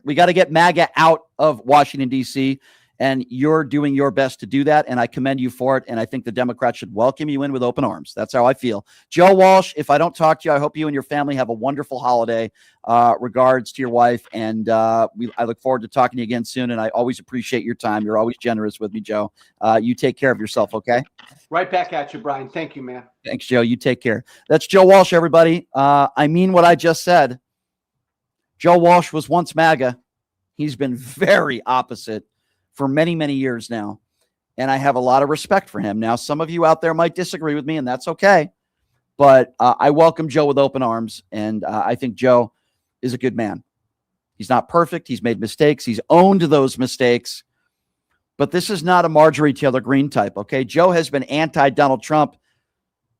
We got to get MAGA out of Washington, D.C., and you're doing your best to do that, and I commend you for it, and I think the Democrats should welcome you in with open arms. That's how I feel. Joe Walsh, if I don't talk to you, I hope you and your family have a wonderful holiday. Regards to your wife, and I look forward to talking to you again soon, and I always appreciate your time. You're always generous with me, Joe. You take care of yourself, okay? Right back at you, Brian. Thank you, man. Thanks, Joe. You take care. That's Joe Walsh, everybody. I mean what I just said. Joe Walsh was once MAGA. He's been very opposite for many, many years now. And I have a lot of respect for him. Now, some of you out there might disagree with me, and that's okay. But I welcome Joe with open arms. And I think Joe is a good man. He's not perfect. He's made mistakes. He's owned those mistakes. But this is not a Marjorie Taylor Greene type, okay? Joe has been anti-Donald Trump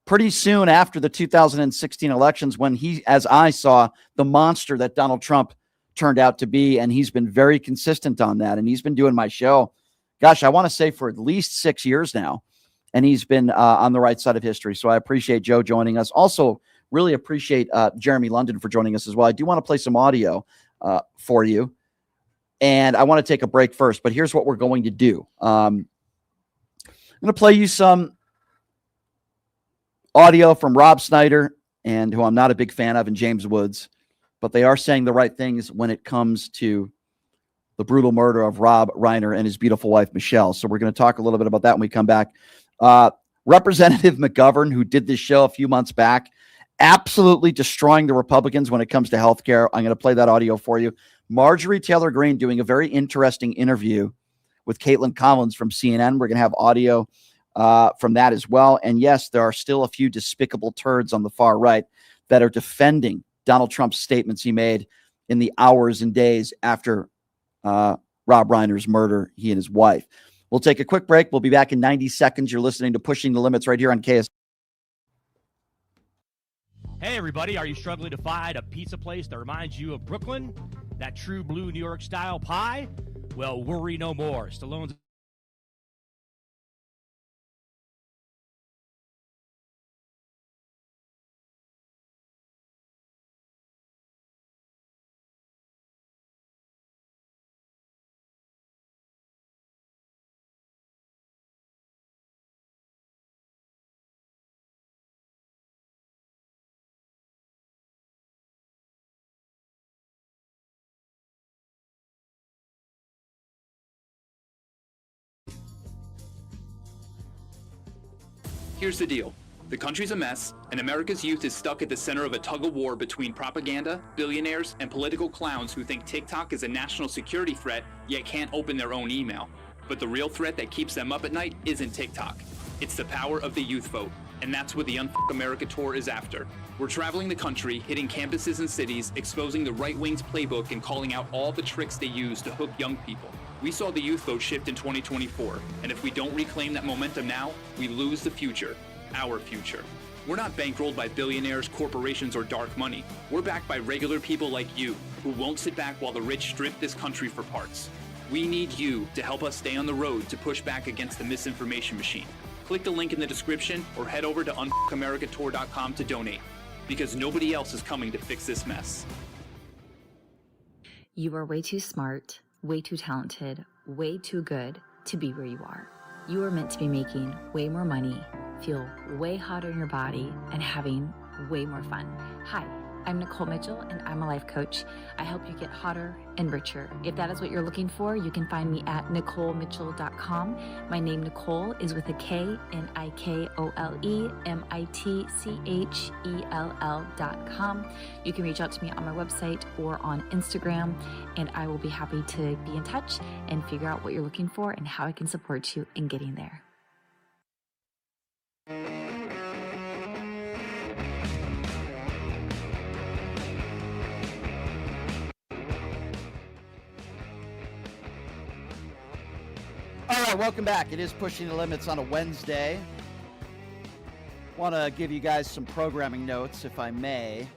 pretty soon after the 2016 elections when he, as I saw, the monster that Donald Trump turned out to be, and he's been very consistent on that. And he's been doing my show, gosh, I want to say for at least 6 years now, and he's been on the right side of history. So I appreciate Joe joining us. Also, really appreciate Jeremy London for joining us as well. I do want to play some audio for you, and I want to take a break first, but here's what we're going to do. I'm going to play you some audio from Rob Snyder, and who I'm not a big fan of, and James Woods. But they are saying the right things when it comes to the brutal murder of Rob Reiner and his beautiful wife, Michelle. So we're going to talk a little bit about that when we come back Representative McGovern, who did this show a few months back, absolutely destroying the Republicans when it comes to healthcare. I'm going to play that audio for you. Marjorie Taylor Greene doing a very interesting interview with Caitlin Collins from CNN. We're going to have audio from that as well. And yes, there are still a few despicable turds on the far right that are defending Donald Trump's statements he made in the hours and days after Rob Reiner's murder, he and his wife. We'll take a quick break. We'll be back in 90 seconds. You're listening to Pushing the Limits right here on KS. Hey, everybody. Are you struggling to find a pizza place that reminds you of Brooklyn? That true blue New York style pie? Well, worry no more. Stallone's Here's the deal. The country's a mess, and America's youth is stuck at the center of a tug-of-war between propaganda, billionaires, and political clowns who think TikTok is a national security threat, yet can't open their own email. But the real threat that keeps them up at night isn't TikTok. It's the power of the youth vote, and that's what the Unfuck America tour is after. We're traveling the country, hitting campuses and cities, exposing the right wing's playbook and calling out all the tricks they use to hook young people. We saw the youth vote shift in 2024, and if we don't reclaim that momentum now, we lose the future, our future. We're not bankrolled by billionaires, corporations, or dark money. We're backed by regular people like you, who won't sit back while the rich strip this country for parts. We need you to help us stay on the road to push back against the misinformation machine. Click the link in the description or head over to unfuckamericatour.com to donate, because nobody else is coming to fix this mess. You are way too smart, way too talented, way too good to be where you are. You are meant to be making way more money, feel way hotter in your body, and having way more fun. Hi, I'm Nicole Mitchell, and I'm a life coach. I help you get hotter and richer. If that is what you're looking for, you can find me at NicoleMitchell.com. My name, Nicole, is with a K, NicoleMitchell.com. You can reach out to me on my website or on Instagram, and I will be happy to be in touch and figure out what you're looking for and how I can support you in getting there. All right, welcome back. It is Pushing the Limits on a Wednesday. Want to give you guys some programming notes, if I may.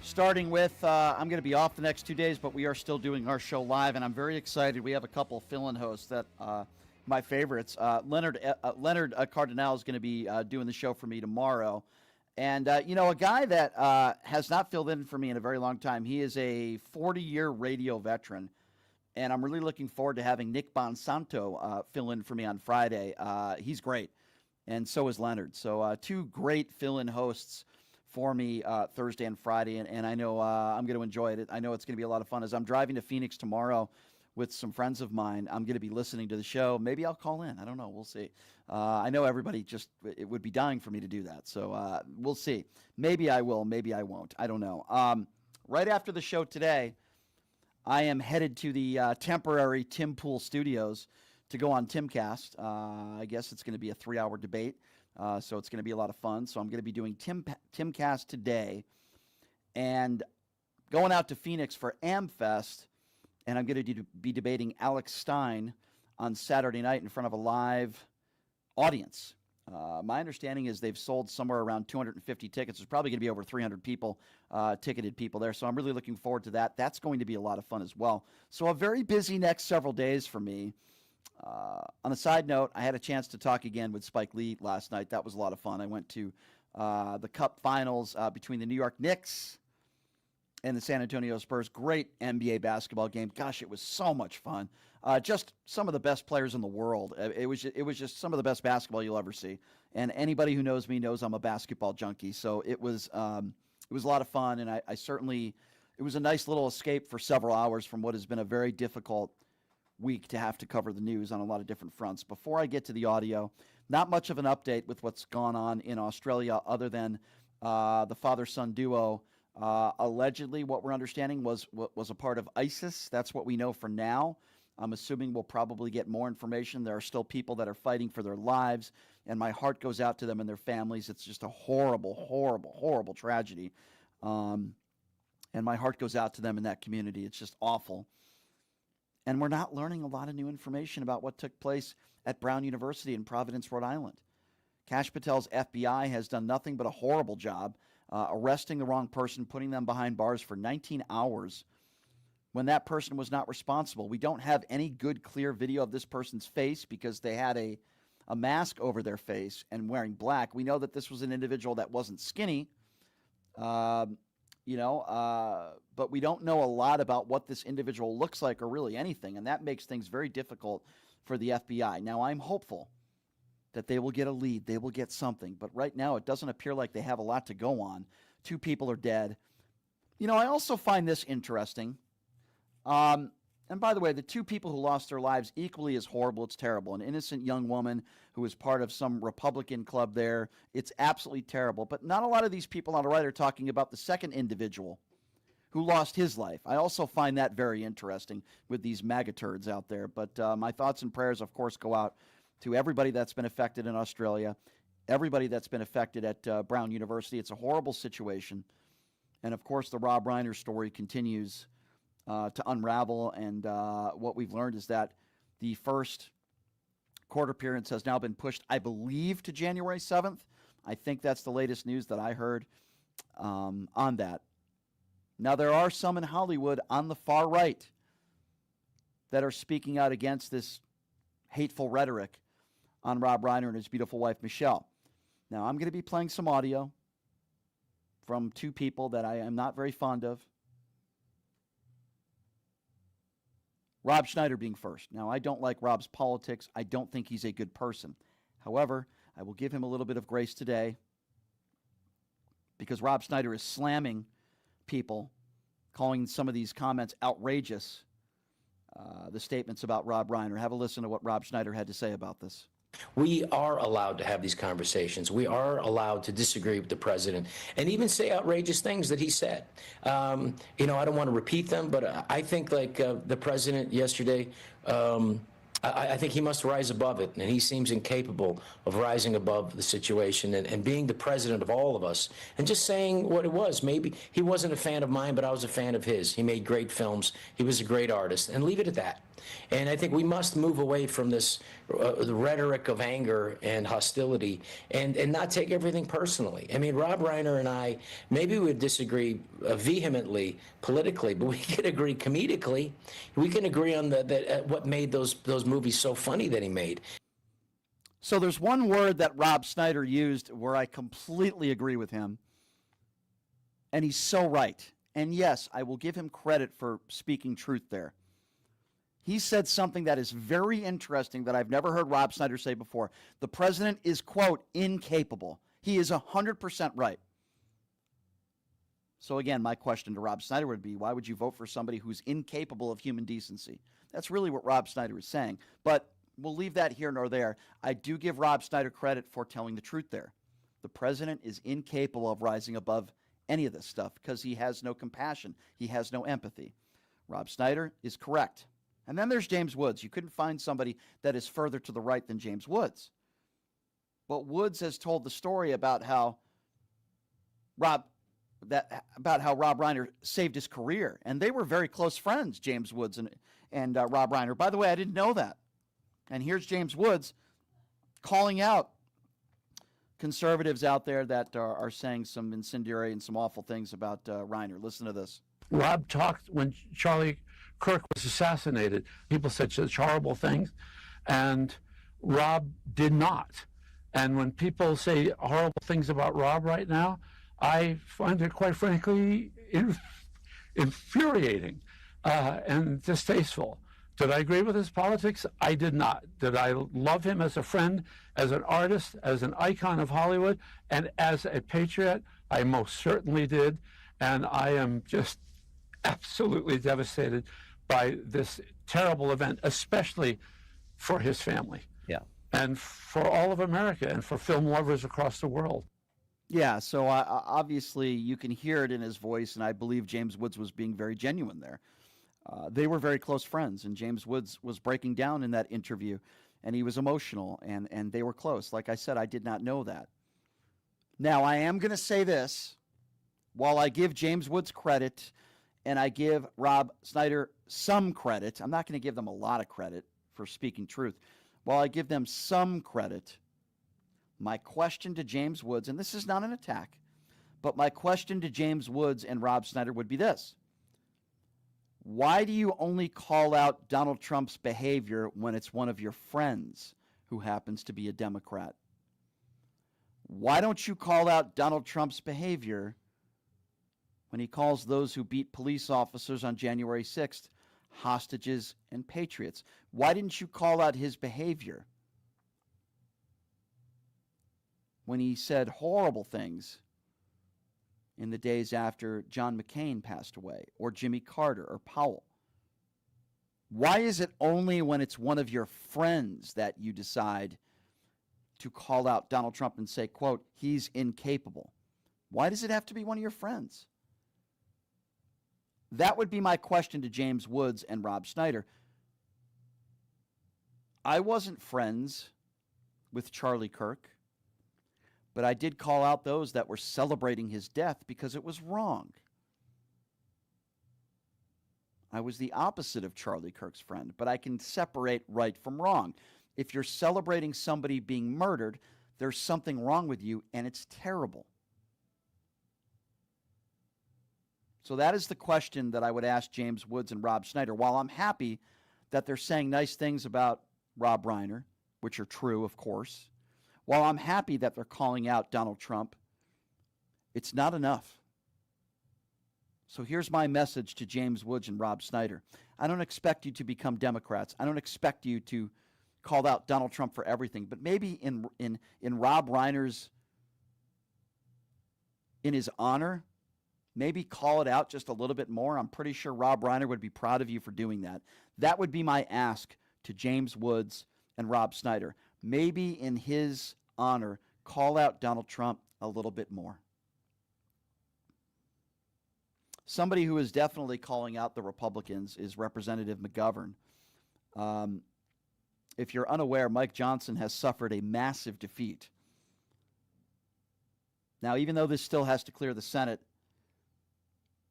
Starting with, I'm going to be off the next 2 days, but we are still doing our show live, and I'm very excited. We have a couple fill-in hosts that my favorites. Leonard Cardinale is going to be doing the show for me tomorrow. And, a guy that has not filled in for me in a very long time. He is a 40-year radio veteran. And I'm really looking forward to having Nick Bonsanto fill in for me on Friday. He's great. And so is Leonard. So two great fill-in hosts for me Thursday and Friday. And I know I'm going to enjoy it. I know it's going to be a lot of fun. As I'm driving to Phoenix tomorrow with some friends of mine, I'm going to be listening to the show. Maybe I'll call in. I don't know. We'll see. I know everybody it would be dying for me to do that. So we'll see. Maybe I will. Maybe I won't. I don't know. Right after the show today, I am headed to the temporary Tim Pool Studios to go on Timcast. I guess it's going to be a 3-hour debate, so it's going to be a lot of fun. So I'm going to be doing Timcast today and going out to Phoenix for AmFest, and I'm going to be debating Alex Stein on Saturday night in front of a live audience. My understanding is they've sold somewhere around 250 tickets. There's probably going to be over 300 people, ticketed people there. So I'm really looking forward to that. That's going to be a lot of fun as well. So a very busy next several days for me. On a side note, I had a chance to talk again with Spike Lee last night. That was a lot of fun. I went to the Cup Finals between the New York Knicks and the San Antonio Spurs. Great NBA basketball game. Gosh, it was so much fun. Just some of the best players in the world. It was just some of the best basketball you'll ever see. And anybody who knows me knows I'm a basketball junkie. So it was a lot of fun, and I certainly, it was a nice little escape for several hours from what has been a very difficult week to have to cover the news on a lot of different fronts. Before I get to the audio, not much of an update with what's gone on in Australia other than the father-son duo allegedly, what we're understanding, was a part of ISIS. That's what we know for now. I'm assuming we'll probably get more information. There are still people that are fighting for their lives, and my heart goes out to them and their families. It's just a horrible, horrible, horrible tragedy. And my heart goes out to them in that community. It's just awful. And we're not learning a lot of new information about what took place at Brown University in Providence, Rhode Island. Kash Patel's FBI has done nothing but a horrible job arresting the wrong person, putting them behind bars for 19 hours when that person was not responsible. We don't have any good, clear video of this person's face because they had a mask over their face and wearing black. We know that this was an individual that wasn't skinny, but we don't know a lot about what this individual looks like or really anything, and that makes things very difficult for the FBI. Now, I'm hopeful that they will get a lead, they will get something, but right now it doesn't appear like they have a lot to go on. 2 people are dead. I also find this interesting. And by the way, the 2 people who lost their lives equally as horrible. It's terrible. An innocent young woman who was part of some Republican club there. It's absolutely terrible. But not a lot of these people on the right are talking about the second individual who lost his life. I also find that very interesting with these MAGA turds out there. But my thoughts and prayers, of course, go out to everybody that's been affected in Australia, everybody that's been affected at Brown University. It's a horrible situation. And, of course, the Rob Reiner story continues to unravel, and what we've learned is that the first court appearance has now been pushed, I believe, to January 7th. I think that's the latest news that I heard on that. Now, there are some in Hollywood on the far right that are speaking out against this hateful rhetoric on Rob Reiner and his beautiful wife, Michelle. Now, I'm going to be playing some audio from 2 people that I am not very fond of. Rob Schneider being first. Now, I don't like Rob's politics. I don't think he's a good person. However, I will give him a little bit of grace today because Rob Schneider is slamming people, calling some of these comments outrageous, the statements about Rob Reiner. Have a listen to what Rob Schneider had to say about this. We are allowed to have these conversations. We are allowed to disagree with the president and even say outrageous things that he said. I don't want to repeat them, but I think like the president yesterday, I think he must rise above it, and he seems incapable of rising above the situation and being the president of all of us and just saying what it was. Maybe he wasn't a fan of mine, but I was a fan of his. He made great films. He was a great artist, and leave it at that. And I think we must move away from this the rhetoric of anger and hostility and not take everything personally. I mean, Rob Reiner and I, maybe we would disagree vehemently politically, but we can agree comedically. We can agree on what made those movies so funny that he made. So there's one word that Rob Schneider used where I completely agree with him, and he's so right. And yes, I will give him credit for speaking truth there. He said something that is very interesting that I've never heard Rob Schneider say before. The president is, quote, incapable. He is 100% right. So again, my question to Rob Schneider would be, why would you vote for somebody who's incapable of human decency? That's really what Rob Schneider is saying. But we'll leave that here nor there. I do give Rob Schneider credit for telling the truth there. The president is incapable of rising above any of this stuff because he has no compassion. He has no empathy. Rob Schneider is correct. And then there's James Woods. You couldn't find somebody that is further to the right than James Woods. But Woods has told the story about how Rob Reiner saved his career. And they were very close friends, James Woods and Rob Reiner. By the way, I didn't know that. And here's James Woods calling out conservatives out there that are saying some incendiary and some awful things about Reiner. Listen to this. Rob talked when Charlie Kirk was assassinated. People said such horrible things, and Rob did not. And when people say horrible things about Rob right now, I find it, quite frankly, infuriating and distasteful. Did I agree with his politics? I did not. Did I love him as a friend, as an artist, as an icon of Hollywood, and as a patriot? I most certainly did. And I am just absolutely devastated by this terrible event, especially for his family. Yeah. And for all of America and for film lovers across the world. Yeah, so obviously you can hear it in his voice, and I believe James Woods was being very genuine there. They were very close friends, and James Woods was breaking down in that interview, and he was emotional, and they were close. Like I said, I did not know that. Now, I am going to say this. While I give James Woods credit, and I give Rob Snyder some credit, I'm not going to give them a lot of credit for speaking truth. While I give them some credit, my question to James Woods, and this is not an attack, but my question to James Woods and Rob Snyder would be this. Why do you only call out Donald Trump's behavior when it's one of your friends who happens to be a Democrat? Why don't you call out Donald Trump's behavior when he calls those who beat police officers on January 6th hostages and patriots? Why didn't you call out his behavior when he said horrible things in the days after John McCain passed away, or Jimmy Carter, or Powell? Why is it only when it's one of your friends that you decide to call out Donald Trump and say, quote, he's incapable? Why does it have to be one of your friends? That would be my question to James Woods and Rob Snyder. I wasn't friends with Charlie Kirk, but I did call out those that were celebrating his death because it was wrong. I was the opposite of Charlie Kirk's friend, but I can separate right from wrong. If you're celebrating somebody being murdered, there's something wrong with you, and it's terrible. So that is the question that I would ask James Woods and Rob Snyder. While I'm happy that they're saying nice things about Rob Reiner, which are true, of course, while I'm happy that they're calling out Donald Trump, it's not enough. So here's my message to James Woods and Rob Snyder. I don't expect you to become Democrats. I don't expect you to call out Donald Trump for everything, but maybe in Rob Reiner's, in his honor, maybe call it out just a little bit more. I'm pretty sure Rob Reiner would be proud of you for doing that. That would be my ask to James Woods and Rob Snyder. Maybe in his honor, call out Donald Trump a little bit more. Somebody who is definitely calling out the Republicans is Representative McGovern. If you're unaware, Mike Johnson has suffered a massive defeat. Now, even though this still has to clear the Senate,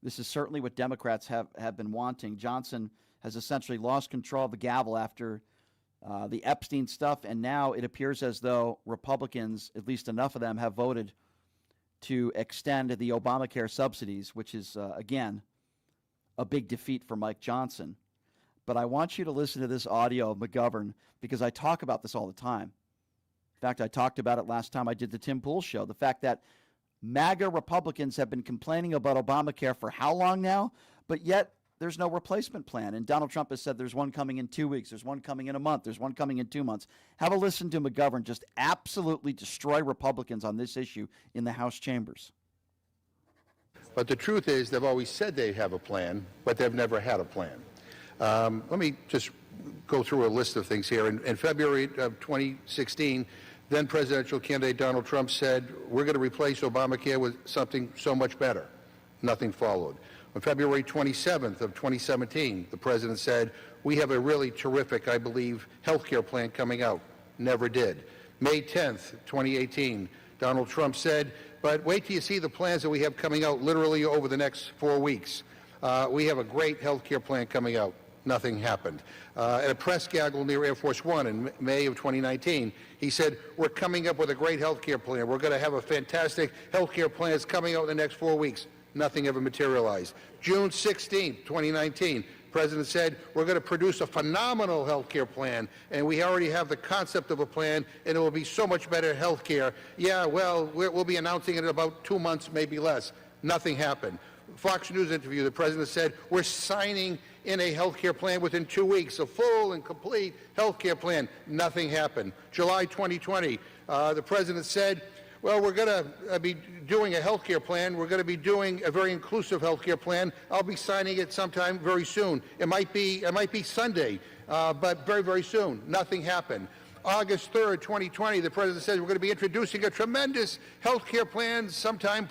this is certainly what Democrats have been wanting. Johnson has essentially lost control of the gavel after the Epstein stuff, and now it appears as though Republicans, at least enough of them, have voted to extend the Obamacare subsidies, which is, again, a big defeat for Mike Johnson. But I want you to listen to this audio of McGovern, because I talk about this all the time. In fact, I talked about it last time I did the Tim Pool show, the fact that MAGA Republicans have been complaining about Obamacare for how long now, but yet there's no replacement plan. And Donald Trump has said there's one coming in 2 weeks, there's one coming in a month, there's one coming in 2 months. Have a listen to McGovern just absolutely destroy Republicans on this issue in the House chambers. But the truth is they've always said they have a plan, but they've never had a plan. Let me just go through a list of things here. In February of 2016, then presidential candidate Donald Trump said, we're going to replace Obamacare with something so much better. Nothing followed. On February 27th of 2017, the president said, we have a really terrific, I believe, health care plan coming out. Never did. May 10th, 2018, Donald Trump said, but wait till you see the plans that we have coming out literally over the next 4 weeks. We have a great health care plan coming out. Nothing happened. At a press gaggle near Air Force One in May of 2019, he said, we're coming up with a great health care plan. We're going to have a fantastic health care plan that's coming out in the next 4 weeks. Nothing ever materialized. June 16, 2019, the president said, we're going to produce a phenomenal health care plan, and we already have the concept of a plan, and it will be so much better health care. Yeah, well, we'll be announcing it in about 2 months, maybe less. Nothing happened. Fox News interview, the president said, we're signing in a health care plan within 2 weeks, a full and complete health care plan. Nothing happened. July 2020, the president said, Well, we're going to be doing a health care plan. We're going to be doing a very inclusive health care plan. I'll be signing it sometime very soon. It might be Sunday, but very, very soon. Nothing happened. August 3rd, 2020, the president says we're going to be introducing a tremendous health care plan sometime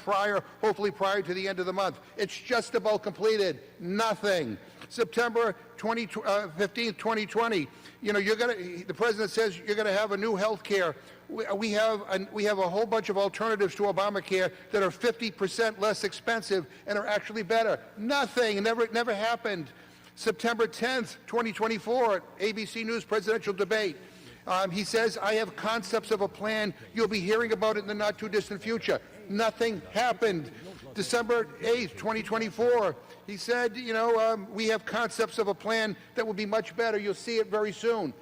hopefully prior to the end of the month. It's just about completed. Nothing. September 15th, 2020, the president says you're going to have a new health care. We have a whole bunch of alternatives to Obamacare that are 50% less expensive and are actually better. Nothing. It never happened. September 10th, 2024, ABC News presidential debate. He says, I have concepts of a plan. You'll be hearing about it in the not too distant future. Nothing happened. December 8th, 2024, he said, we have concepts of a plan that will be much better. You'll see it very soon.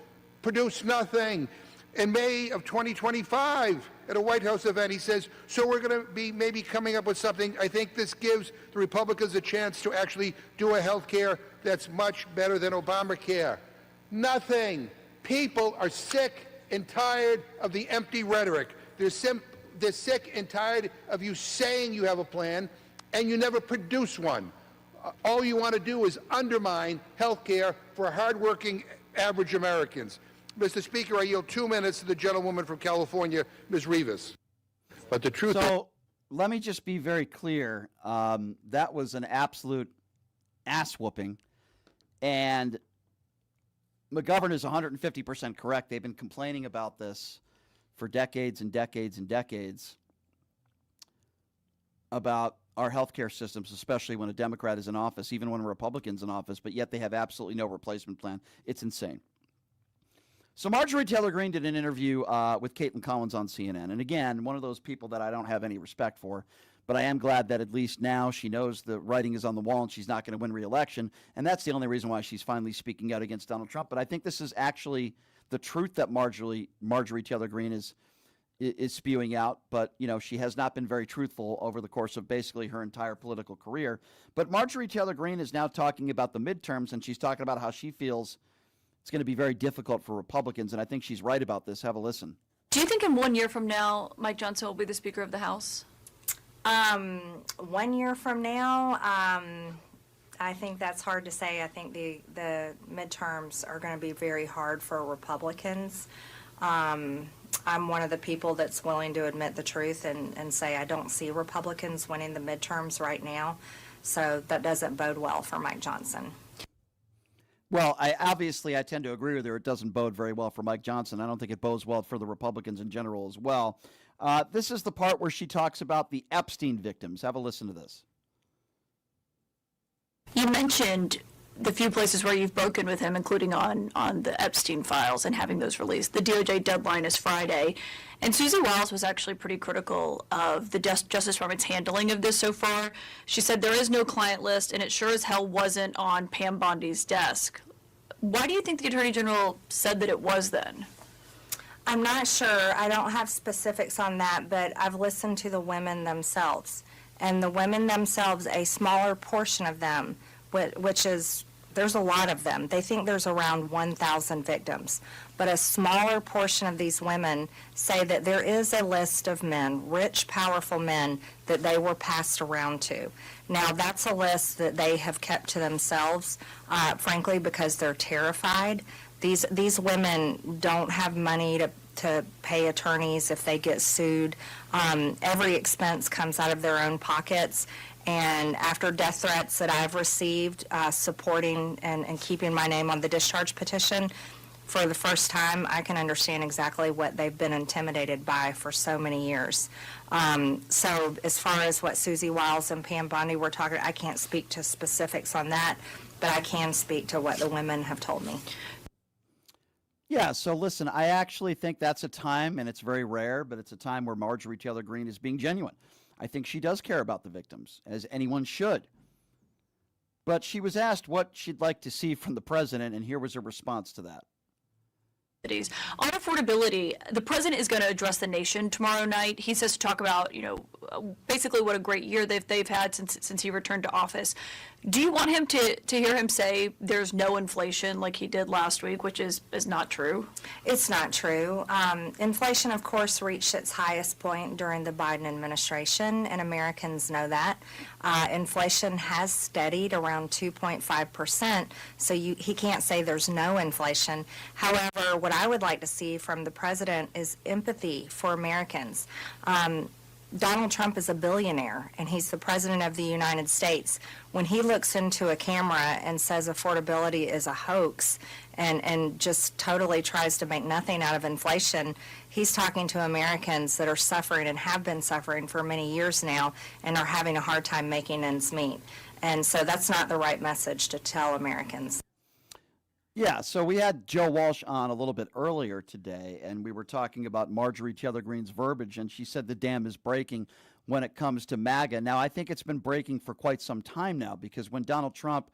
Produced nothing. In May of 2025, at a White House event, he says, so we're going to be maybe coming up with something. I think this gives the Republicans a chance to actually do a health care that's much better than Obamacare. Nothing. People are sick and tired of the empty rhetoric. They're sick and tired of you saying you have a plan and you never produce one. All you want to do is undermine health care for hardworking average Americans. Mr. Speaker, I yield 2 minutes to the gentlewoman from California, Ms. Rivas. But the truth is... So let me just be very clear. That was an absolute ass whooping. And McGovern is 150% correct. They've been complaining about this for decades and decades and decades about our healthcare systems, especially when a Democrat is in office, even when a Republican's in office, but yet they have absolutely no replacement plan. It's insane. So Marjorie Taylor Greene did an interview with Caitlin Collins on CNN. And again, one of those people that I don't have any respect for, but I am glad that at least now she knows the writing is on the wall and she's not going to win re-election. And that's the only reason why she's finally speaking out against Donald Trump. But I think this is actually the truth that Marjorie Taylor Greene is spewing out. But, she has not been very truthful over the course of basically her entire political career. But Marjorie Taylor Greene is now talking about the midterms, and she's talking about how she feels it's going to be very difficult for Republicans. And I think she's right about this. Have a listen. Do you think in 1 year from now, Mike Johnson will be the Speaker of the House? 1 year from now, I think that's hard to say. I think the midterms are going to be very hard for Republicans. I'm one of the people that's willing to admit the truth and say I don't see Republicans winning the midterms right now. So that doesn't bode well for Mike Johnson. Well, I tend to agree with her. It doesn't bode very well for Mike Johnson. I don't think it bodes well for the Republicans in general as well. This is the part where she talks about the Epstein victims. Have a listen to this. You mentioned the few places where you've broken with him, including on the Epstein files and having those released. The DOJ deadline is Friday. And Susie Wiles was actually pretty critical of the Justice Department's handling of this so far. She said there is no client list, and it sure as hell wasn't on Pam Bondi's desk. Why do you think the Attorney General said that it was then? I'm not sure. I don't have specifics on that, but I've listened to the women themselves. And the women themselves, a smaller portion of them, which is, there's a lot of them. They think there's around 1,000 victims. But a smaller portion of these women say that there is a list of men, rich, powerful men, that they were passed around to. Now, that's a list that they have kept to themselves, frankly, because they're terrified. These women don't have money to pay attorneys if they get sued. Every expense comes out of their own pockets. And after death threats that I've received supporting and keeping my name on the discharge petition, for the first time, I can understand exactly what they've been intimidated by for so many years. So as far as what Susie Wiles and Pam Bondi were talking, I can't speak to specifics on that, but I can speak to what the women have told me. Yeah, so listen, I actually think that's a time, and it's very rare, but it's a time where Marjorie Taylor Greene is being genuine. I think she does care about the victims, as anyone should. But she was asked what she'd like to see from the president, and here was her response to that. On a affordability, the president is going to address the nation tomorrow night. He says to talk about, basically what a great year they've had since he returned to office. Do you want him to hear him say there's no inflation like he did last week, which is not true? It's not true. Inflation, of course, reached its highest point during the Biden administration, and Americans know that. Inflation has steadied around 2.5%, so he can't say there's no inflation. However, what I would like to see from the president is empathy for Americans. Donald Trump is a billionaire, and he's the president of the United States. When he looks into a camera and says affordability is a hoax and just totally tries to make nothing out of inflation, he's talking to Americans that are suffering and have been suffering for many years now and are having a hard time making ends meet. And so that's not the right message to tell Americans. Yeah, so we had Joe Walsh on a little bit earlier today, and we were talking about Marjorie Taylor Greene's verbiage, and she said the dam is breaking when it comes to MAGA. Now, I think it's been breaking for quite some time now, because when Donald Trump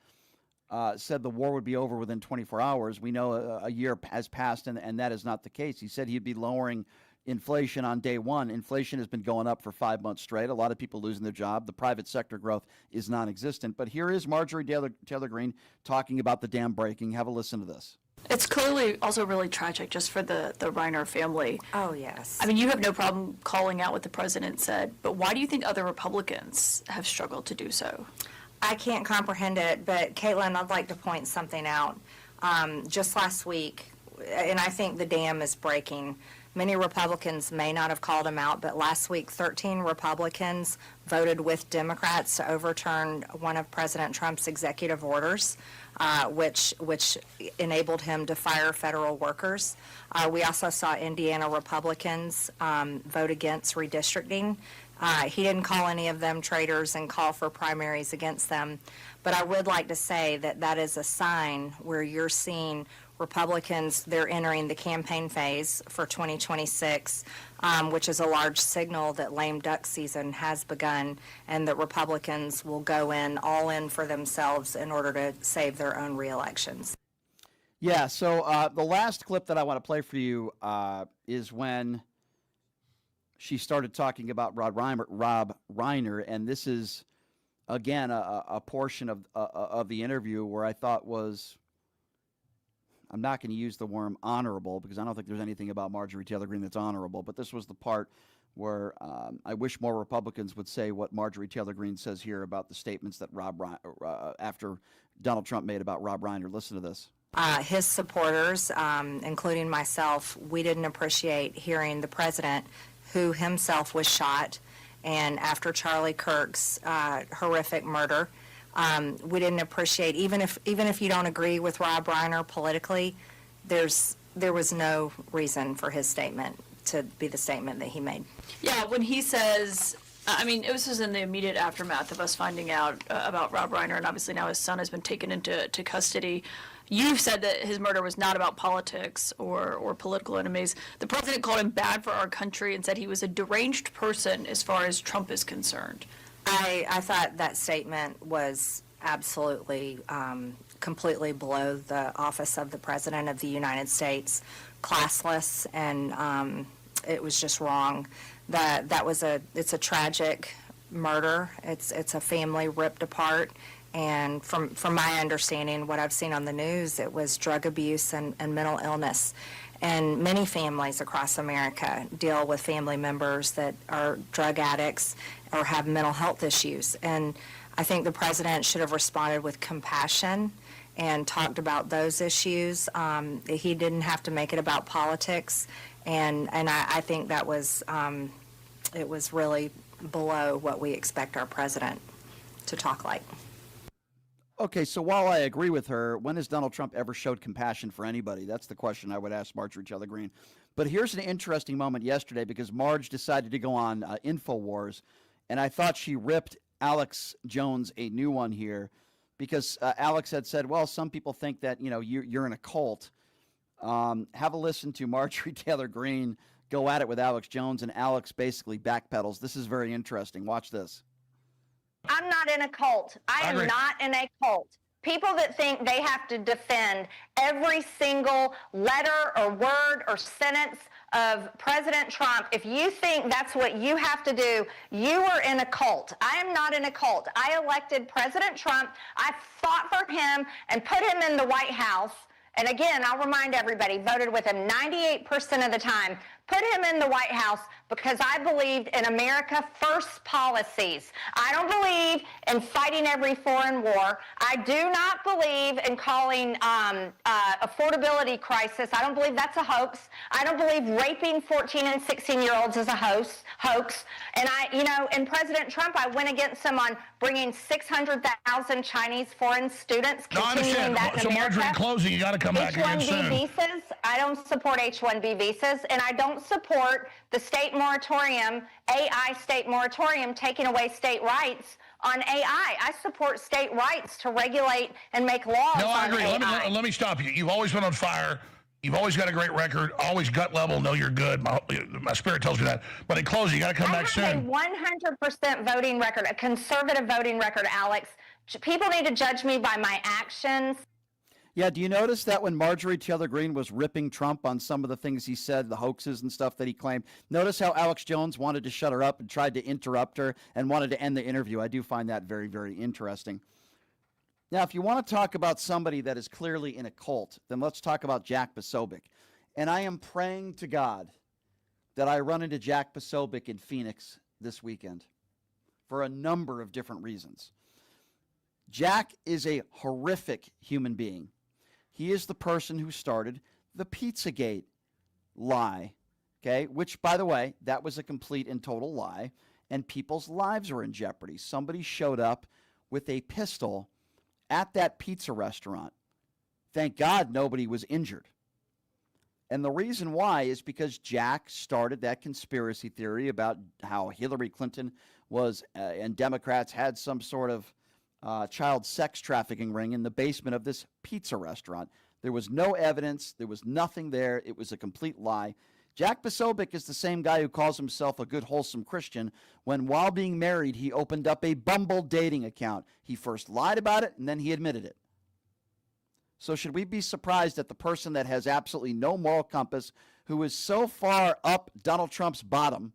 said the war would be over within 24 hours, we know a year has passed, and that is not the case. He said he'd be lowering inflation on day one. Inflation has been going up for 5 months straight. A lot of people losing their job. The private sector growth is non-existent. But here is Marjorie Taylor Greene talking about the dam breaking. Have a listen to this. It's clearly also really tragic just for the Reiner family. Oh, yes. I mean, you have no problem calling out what the president said, but why do you think other Republicans have struggled to do so? I can't comprehend it, but Caitlin, I'd like to point something out. Just last week, and I think the dam is breaking. Many Republicans may not have called him out, but last week 13 Republicans voted with Democrats to overturn one of President Trump's executive orders, which enabled him to fire federal workers. We also saw Indiana Republicans vote against redistricting. He didn't call any of them traitors and call for primaries against them. But I would like to say that that is a sign where you're seeing Republicans, they're entering the campaign phase for 2026, which is a large signal that lame duck season has begun and that Republicans will go in all in for themselves in order to save their own reelections. Yeah, so the last clip that I want to play for you is when she started talking about Rob Reiner, and this is, again, a portion of the interview where I thought was, I'm not going to use the word honorable because I don't think there's anything about Marjorie Taylor Greene that's honorable, but this was the part where I wish more Republicans would say what Marjorie Taylor Greene says here about the statements that after Donald Trump made about Rob Reiner. Listen to this. His supporters, including myself, we didn't appreciate hearing the president, who himself was shot, and after Charlie Kirk's horrific murder, we didn't appreciate, even if you don't agree with Rob Reiner politically, there was no reason for his statement to be the statement that he made. Yeah, when he says, I mean, this was in the immediate aftermath of us finding out about Rob Reiner, and obviously now his son has been taken into custody. You've said that his murder was not about politics or political enemies. The president called him bad for our country and said he was a deranged person as far as Trump is concerned. I thought that statement was absolutely completely below the office of the President of the United States, classless, and it was just wrong. It's a tragic murder. It's a family ripped apart. And from my understanding, what I've seen on the news, it was drug abuse and mental illness. And many families across America deal with family members that are drug addicts or have mental health issues. And I think the president should have responded with compassion and talked about those issues. He didn't have to make it about politics. And I think that was, it was really below what we expect our president to talk like. Okay, so while I agree with her, when has Donald Trump ever showed compassion for anybody? That's the question I would ask Marjorie Taylor Greene. But here's an interesting moment yesterday because Marge decided to go on InfoWars, and I thought she ripped Alex Jones a new one here because Alex had said, well, some people think that, you're in a cult. Have a listen to Marjorie Taylor Greene go at it with Alex Jones, and Alex basically backpedals. This is very interesting. Watch this. I'm not in a cult. I am not in a cult. People that think they have to defend every single letter or word or sentence of President Trump, if you think that's what you have to do, you are in a cult. I am not in a cult. I elected President Trump. I fought for him and put him in the White House. And again, I'll remind everybody, voted with him 98% of the time. Put him in the White House because I believed in America First policies. I don't believe in fighting every foreign war. I do not believe in calling affordability crisis. I don't believe that's a hoax. I don't believe raping 14 and 16-year-olds is a hoax. And and President Trump, I went against him on bringing 600,000 Chinese foreign students, continuing that in so America. Marjorie, in closing, you got to come back again soon. H-1B visas, I don't support H-1B visas, and I don't support the state moratorium, AI state moratorium, taking away state rights on AI. I support state rights to regulate and make laws No, I on agree. AI. Let me stop you. You've always been on fire. You've always got a great record, always gut level, know you're good. My spirit tells me that. But in closing, you got to come back soon. I have a 100% voting record, a conservative voting record, Alex. People need to judge me by my actions. Yeah, do you notice that when Marjorie Taylor Greene was ripping Trump on some of the things he said, the hoaxes and stuff that he claimed, notice how Alex Jones wanted to shut her up and tried to interrupt her and wanted to end the interview. I do find that very, very interesting. Now, if you want to talk about somebody that is clearly in a cult, then let's talk about Jack Posobiec. And I am praying to God that I run into Jack Posobiec in Phoenix this weekend for a number of different reasons. Jack is a horrific human being. He is the person who started the Pizzagate lie, okay? Which, by the way, that was a complete and total lie, and people's lives are in jeopardy. Somebody showed up with a pistol at that pizza restaurant. Thank God nobody was injured. And the reason why is because Jack started that conspiracy theory about how Hillary Clinton was and Democrats had some sort of child sex trafficking ring in the basement of this pizza restaurant. There was no evidence. There was nothing there. It was a complete lie. Jack Posobiec is the same guy who calls himself a good, wholesome Christian when, while being married, he opened up a Bumble dating account. He first lied about it, and then he admitted it. So should we be surprised that the person that has absolutely no moral compass, who is so far up Donald Trump's bottom,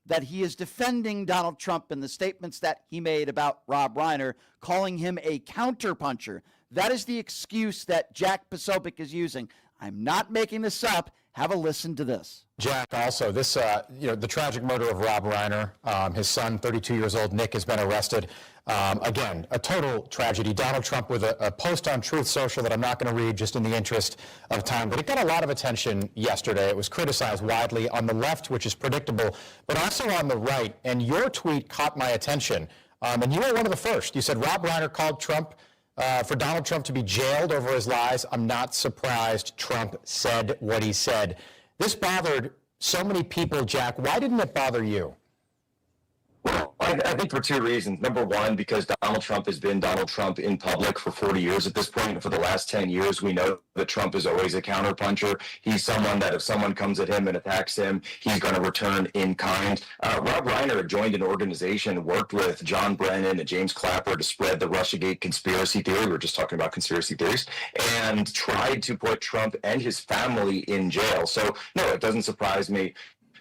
that he is defending Donald Trump in the statements that he made about Rob Reiner, calling him a counterpuncher? That is the excuse that Jack Posobiec is using. I'm not making this up. Have a listen to this. Jack, also, this, the tragic murder of Rob Reiner, his son, 32 years old, Nick, has been arrested. Again, a total tragedy. Donald Trump with a post on Truth Social that I'm not going to read just in the interest of time, but it got a lot of attention yesterday. It was criticized widely on the left, which is predictable, but also on the right. And your tweet caught my attention. And you were one of the first. You said Rob Reiner called Trump for Donald Trump to be jailed over his lies. I'm not surprised Trump said what he said. This bothered so many people, Jack. Why didn't it bother you? Well, I think for two reasons. Number one, because Donald Trump has been Donald Trump in public for 40 years at this point. And for the last 10 years, we know that Trump is always a counterpuncher. He's someone that if someone comes at him and attacks him, he's going to return in kind. Rob Reiner joined an organization, worked with John Brennan and James Clapper to spread the Russiagate conspiracy theory. We were just talking about conspiracy theories, and tried to put Trump and his family in jail. So, no, it doesn't surprise me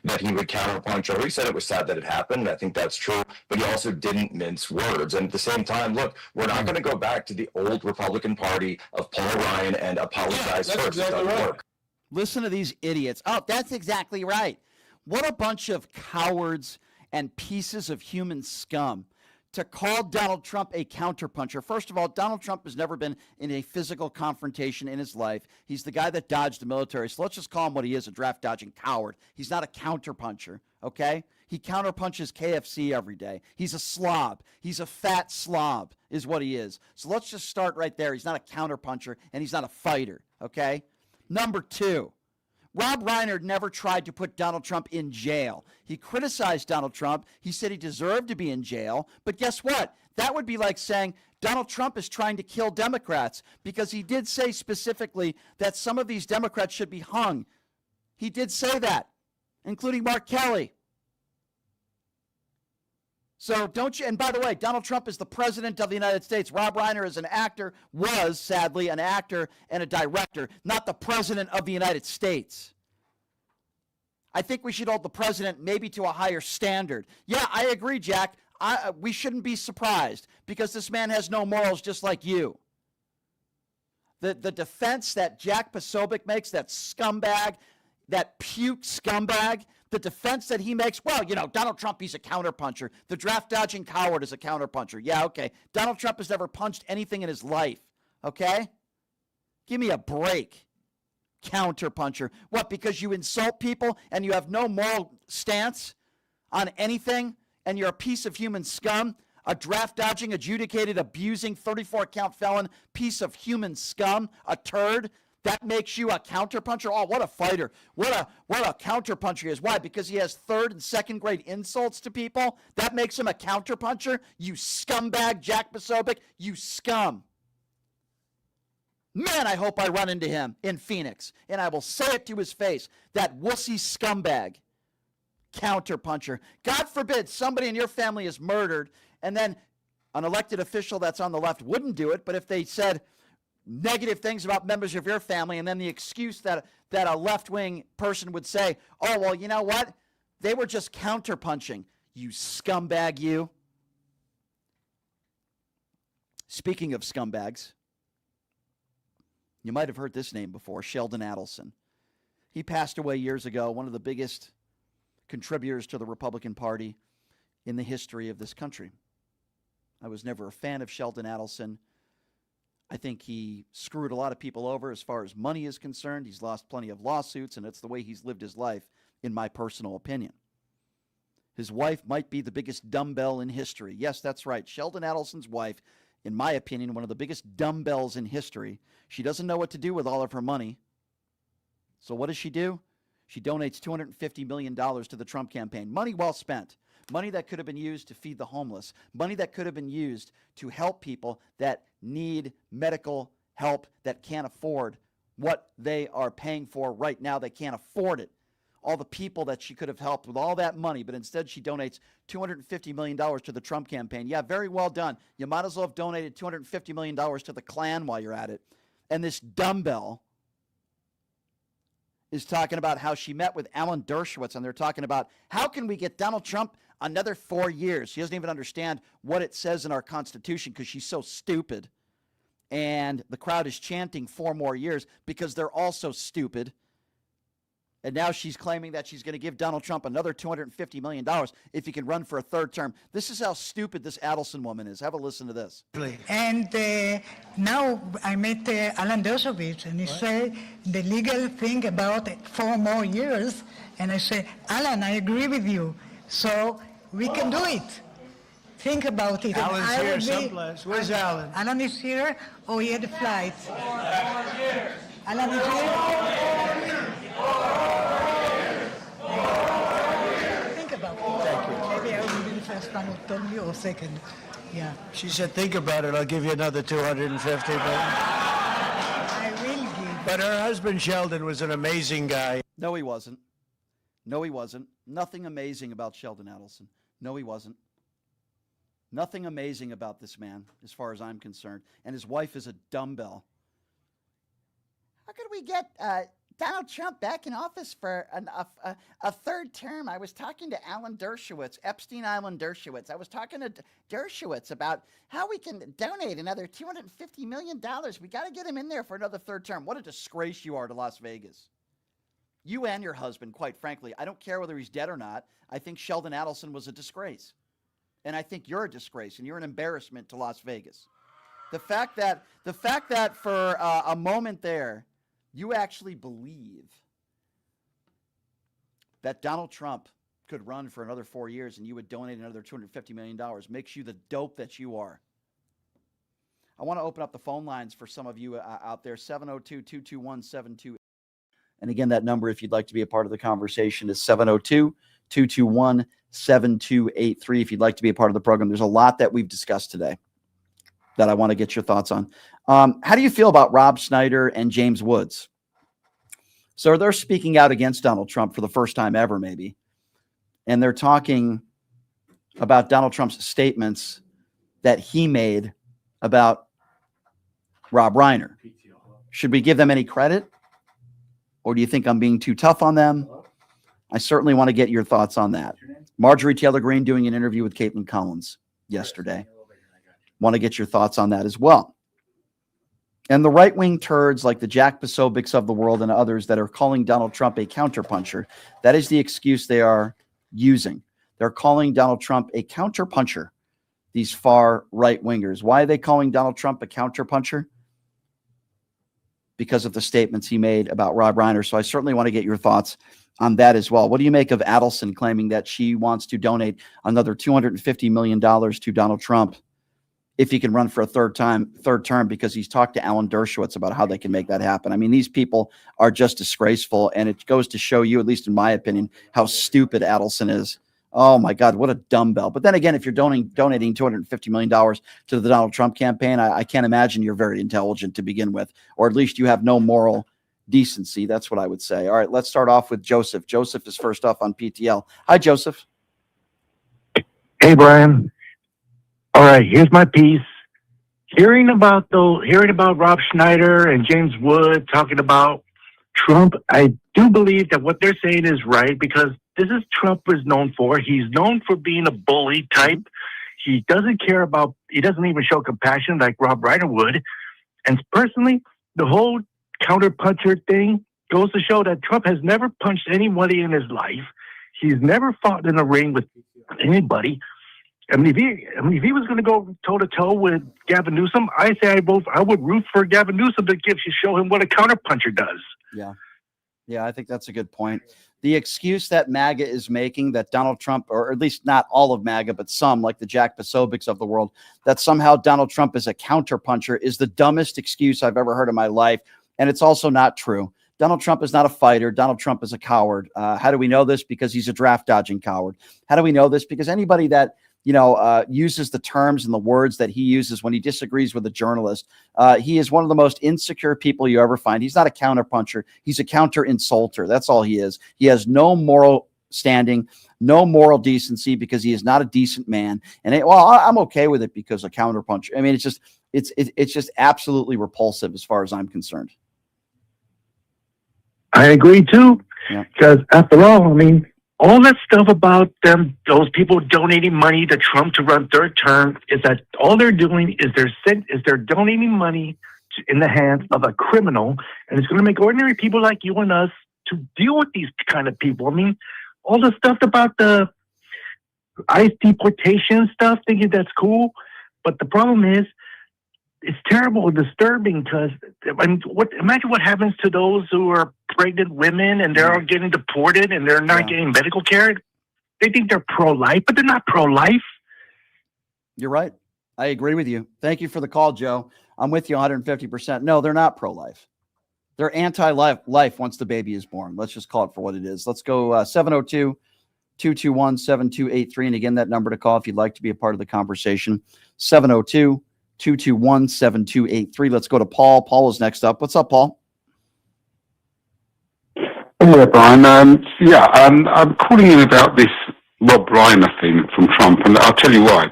that he would counterpunch. Or he said it was sad that it happened. I think that's true. But he also didn't mince words. And at the same time, look, we're not going to go back to the old Republican Party of Paul Ryan and apologize first. Exactly it doesn't work. Listen to these idiots. Oh, that's exactly right. What a bunch of cowards and pieces of human scum to call Donald Trump a counterpuncher. First of all, Donald Trump has never been in a physical confrontation in his life. He's the guy that dodged the military. So let's just call him what he is, a draft-dodging coward. He's not a counterpuncher, okay? He counterpunches KFC every day. He's a slob. He's a fat slob is what he is. So let's just start right there. He's not a counterpuncher, and he's not a fighter, okay? Number two, Rob Reiner never tried to put Donald Trump in jail. He criticized Donald Trump. He said he deserved to be in jail. But guess what? That would be like saying Donald Trump is trying to kill Democrats, because he did say specifically that some of these Democrats should be hung. He did say that, including Mark Kelly. So don't you, and by the way, Donald Trump is the president of the United States. Rob Reiner is an actor, was sadly an actor and a director, not the president of the United States. I think we should hold the president maybe to a higher standard. Yeah, I agree, Jack. We shouldn't be surprised because this man has no morals just like you. The defense that Jack Posobiec makes, that scumbag, that puke scumbag, the defense that he makes, well, Donald Trump, he's a counterpuncher. The draft-dodging coward is a counterpuncher. Yeah, okay. Donald Trump has never punched anything in his life, okay? Give me a break. Counterpuncher. What, because you insult people and you have no moral stance on anything and you're a piece of human scum, a draft-dodging, adjudicated, abusing, 34-count felon, piece of human scum, a turd? That makes you a counterpuncher? Oh, what a fighter. What a counterpuncher he is. Why? Because he has third and second grade insults to people? That makes him a counterpuncher? You scumbag, Jack Posobiec, you scum. Man, I hope I run into him in Phoenix, and I will say it to his face, that wussy scumbag, counterpuncher. God forbid somebody in your family is murdered, and then an elected official that's on the left wouldn't do it, but if they said negative things about members of your family, and then the excuse that a left-wing person would say, oh, well, you know what? They were just counterpunching. You scumbag, you. Speaking of scumbags, you might have heard this name before, Sheldon Adelson. He passed away years ago, one of the biggest contributors to the Republican Party in the history of this country. I was never a fan of Sheldon Adelson. I think he screwed a lot of people over as far as money is concerned. He's lost plenty of lawsuits, and it's the way he's lived his life, in my personal opinion. His wife might be the biggest dumbbell in history. Yes, that's right. Sheldon Adelson's wife, in my opinion, one of the biggest dumbbells in history. She doesn't know what to do with all of her money. So what does she do? She donates $250 million to the Trump campaign. Money well spent. Money that could have been used to feed the homeless. Money that could have been used to help people that need medical help, that can't afford what they are paying for right now. They can't afford it. All the people that she could have helped with all that money, but instead she donates $250 million to the Trump campaign. Yeah, very well done. You might as well have donated $250 million to the Klan while you're at it. And this dumbbell is talking about how she met with Alan Dershowitz, and they're talking about how can we get Donald Trump another 4 years. She doesn't even understand what it says in our Constitution because she's so stupid. And the crowd is chanting 4 more years because they're also stupid. And now she's claiming that she's going to give Donald Trump another $250 million if he can run for a third term. This is how stupid this Adelson woman is. Have a listen to this. And now I met Alan Dershowitz, and he said the legal thing about 4 more years. And I said, Alan, I agree with you. So we can do it. Think about it. Alan's here someplace. Where's Alan? Alan is here. Oh, he had a flight. Alan is here. Think about it. Thank you. Maybe I will be the first one who told me, or second. Yeah. She said, think about it. I'll give you another 250. I will give. But her husband, Sheldon, was an amazing guy. No, he wasn't. No, he wasn't. Nothing amazing about Sheldon Adelson. No, he wasn't. Nothing amazing about this man, as far as I'm concerned. And his wife is a dumbbell. How could we get Donald Trump back in office for a third term? I was talking to Alan Dershowitz, Epstein Island Dershowitz. I was talking to Dershowitz about how we can donate another $250 million. We got to get him in there for another third term. What a disgrace you are to Las Vegas. You and your husband, quite frankly. I don't care whether he's dead or not. I think Sheldon Adelson was a disgrace. And I think you're a disgrace, and you're an embarrassment to Las Vegas. The fact that for a moment there, you actually believe that Donald Trump could run for another 4 years and you would donate another $250 million makes you the dope that you are. I want to open up the phone lines for some of you out there, 702-221-72. And again, that number, if you'd like to be a part of the conversation, is 702-221-7283. If you'd like to be a part of the program, there's a lot that we've discussed today that I want to get your thoughts on. How do you feel about Rob Schneider and James Woods? So they're speaking out against Donald Trump for the first time ever, maybe. And they're talking about Donald Trump's statements that he made about Rob Reiner. Should we give them any credit? Or do you think I'm being too tough on them? I certainly want to get your thoughts on that. Marjorie Taylor Greene doing an interview with Caitlin Collins yesterday. Want to get your thoughts on that as well. And the right-wing turds like the Jack Posobics of the world and others that are calling Donald Trump a counterpuncher, that is the excuse they are using. They're calling Donald Trump a counterpuncher, these far right-wingers. Why are they calling Donald Trump a counterpuncher? Because of the statements he made about Rob Reiner. So I certainly want to get your thoughts on that as well. What do you make of Adelson claiming that she wants to donate another $250 million to Donald Trump if he can run for a third term, because he's talked to Alan Dershowitz about how they can make that happen? I mean, these people are just disgraceful, and it goes to show you, at least in my opinion, how stupid Adelson is. Oh my God, what a dumbbell. But then again, if you're donating $250 million to the Donald Trump campaign, I can't imagine you're very intelligent to begin with, or at least you have no moral decency. That's what I would say. All right, let's start off with Joseph. Joseph is first up on PTL. Hi, Joseph. Hey, Brian. All right, here's my piece. Hearing about Rob Schneider and James Wood talking about Trump, I do believe that what they're saying is right, because this is Trump is known for. He's known for being a bully type. He doesn't even show compassion like Rob Reiner would. And personally, the whole counterpuncher thing goes to show that Trump has never punched anybody in his life. He's never fought in a ring with anybody. I mean, if he was going to go toe-to-toe with Gavin Newsom, I would root for Gavin Newsom to show him what a counterpuncher does. Yeah, I think that's a good point. The excuse that MAGA is making that Donald Trump, or at least not all of MAGA, but some, like the Jack Posobics of the world, that somehow Donald Trump is a counterpuncher is the dumbest excuse I've ever heard in my life. And it's also not true. Donald Trump is not a fighter. Donald Trump is a coward. How do we know this? Because he's a draft-dodging coward. How do we know this? Because anybody that uses the terms and the words that he uses when he disagrees with a journalist. He is one of the most insecure people you ever find. He's not a counterpuncher. He's a counter-insulter. That's all he is. He has no moral standing, no moral decency, because he is not a decent man. And I'm okay with it because a counterpuncher. I mean, it's just absolutely repulsive as far as I'm concerned. I agree too, because after all, I mean, all that stuff about those people donating money to Trump to run third term, is that all they're doing is they're donating money in the hands of a criminal, and it's going to make ordinary people like you and us to deal with these kind of people. I mean, all the stuff about the ICE deportation stuff, thinking that's cool, but the problem is, it's terrible and disturbing, because imagine what happens to those who are pregnant women and they're all getting deported and they're not getting medical care. They think they're pro-life, but they're not pro-life. You're right. I agree with you. Thank you for the call, Joe. I'm with you 150%. No, they're not pro-life. They're anti-life once the baby is born. Let's just call it for what it is. Let's go 702-221-7283. And again, that number to call if you'd like to be a part of the conversation, 702-221-7283. Let's go to Paul. Paul is next up. What's up, Paul? Yeah, Brian. I'm calling in about this Rob Reiner thing from Trump, and I'll tell you why.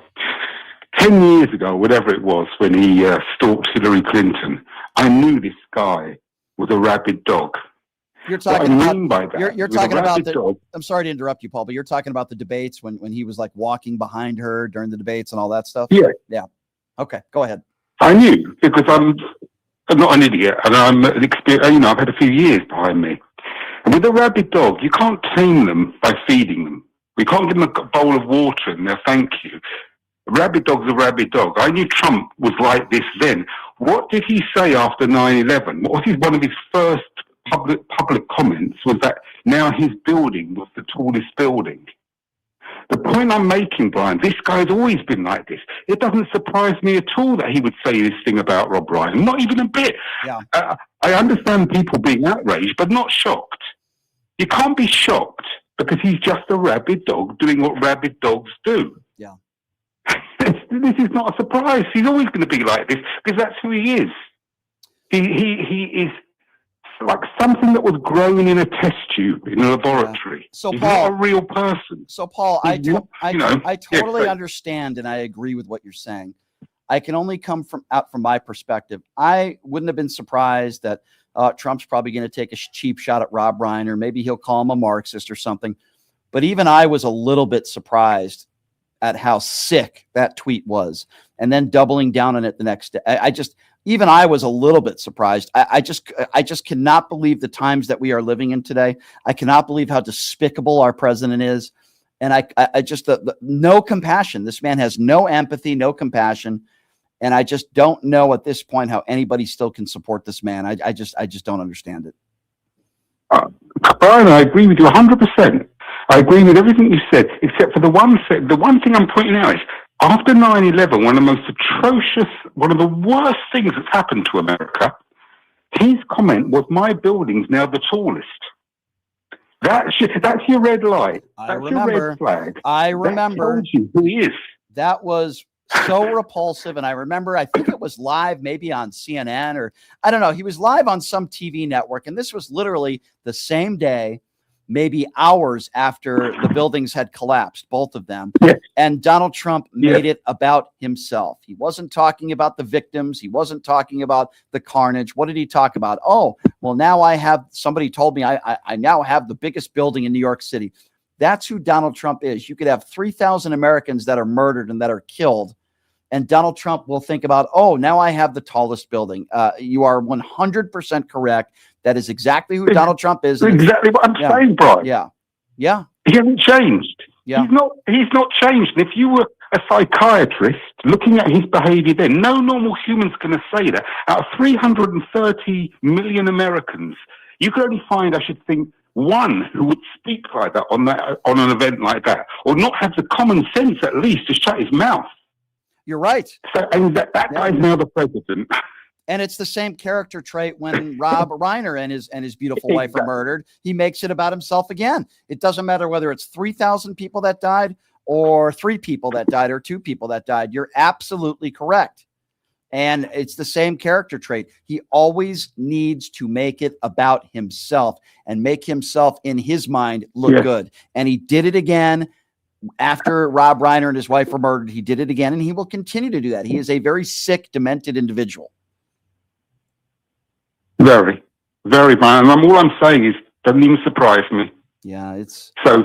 10 years ago, whatever it was, when he stalked Hillary Clinton, I knew this guy was a rabid dog. You're talking about you're talking about the dog. I'm sorry to interrupt you, Paul, but you're talking about the debates when he was like walking behind her during the debates and all that stuff. Yeah. Yeah. Okay, go ahead. I knew, because I'm not an idiot, and I'm an experienced, I've had a few years behind me. And with a rabid dog, you can't tame them by feeding them. We can't give them a bowl of water and they'll thank you. A rabid dog's a rabid dog. I knew Trump was like this then. What did he say after 9/11? One of his first public comments was that now his building was the tallest building. The point I'm making, Brian, this guy's always been like this. It doesn't surprise me at all that he would say this thing about Rob Reiner. Not even a bit. Yeah. I understand people being outraged, but not shocked. You can't be shocked because he's just a rabid dog doing what rabid dogs do. Yeah. This is not a surprise. He's always going to be like this because that's who he is. He is like something that was grown in a test tube in a laboratory. So, He's Paul, not a real person. So, Paul, I totally yeah, understand, and I agree with what you're saying. I can only come from my perspective. I wouldn't have been surprised that Trump's probably going to take a cheap shot at Rob Reiner. Maybe he'll call him a Marxist or something. But even I was a little bit surprised at how sick that tweet was, and then doubling down on it the next day. Even I was a little bit surprised. I just cannot believe the times that we are living in today. I cannot believe how despicable our president is. And I just, no compassion. This man has no empathy, no compassion. And I just don't know at this point how anybody still can support this man. I just don't understand it. Brian, I agree with you 100%. I agree with everything you said, except for the one thing I'm pointing out is, after 9/11, one of the most atrocious, one of the worst things that's happened to America, his comment was, "My building's now the tallest." That's your red light. That's your red flag. I remember. That tells you who he is. That was so repulsive. And I remember, I think it was live, maybe on CNN, or I don't know. He was live on some TV network. And this was literally the same day, maybe hours after the buildings had collapsed, both of them. Yeah. And Donald Trump made it about himself. He wasn't talking about the victims. He wasn't talking about the carnage. What did he talk about? Oh, well, now somebody told me I now have the biggest building in New York City. That's who Donald Trump is. You could have 3,000 Americans that are murdered and that are killed, and Donald Trump will think about, oh, now I have the tallest building. You are 100% correct. That is exactly who Donald Trump is. Exactly what I'm saying, Brian. Yeah. He hasn't changed. Yeah. He's not changed. And if you were a psychiatrist looking at his behavior then, no normal human's going to say that. Out of 330 million Americans, you could only find, I should think, one who would speak like that on an event like that, or not have the common sense at least to shut his mouth. You're right. So, and that guy's now the president. And it's the same character trait when Rob Reiner and his beautiful wife are murdered. He makes it about himself again. It doesn't matter whether it's 3,000 people that died or 3 people that died or 2 people that died. You're absolutely correct. And it's the same character trait. He always needs to make it about himself and make himself in his mind look good. And he did it again after Rob Reiner and his wife were murdered. He did it again, and he will continue to do that. He is a very sick, demented individual. Very, very bad. And all I'm saying is, doesn't even surprise me. Yeah, it's so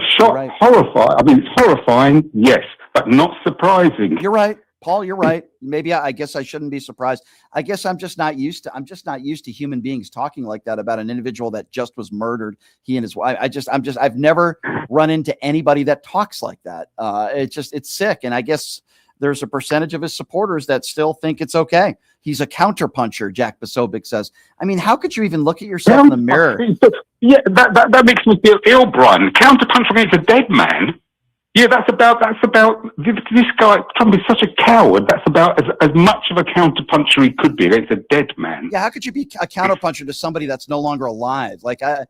horrifying. I mean, it's horrifying, yes, but not surprising. You're right, Paul. You're right. Maybe I guess I shouldn't be surprised. I guess I'm just not used to human beings talking like that about an individual that just was murdered. He and his wife. I've never run into anybody that talks like that. It's sick. And I guess there's a percentage of his supporters that still think it's okay. He's a counterpuncher, Jack Posobiec says. I mean, how could you even look at yourself in the mirror? Yeah, that makes me feel ill, Brian. Counterpuncher against a dead man. Yeah, that's about this guy. Trump is such a coward. That's about as much of a counterpuncher he could be against a dead man. Yeah, how could you be a counterpuncher to somebody that's no longer alive? Like I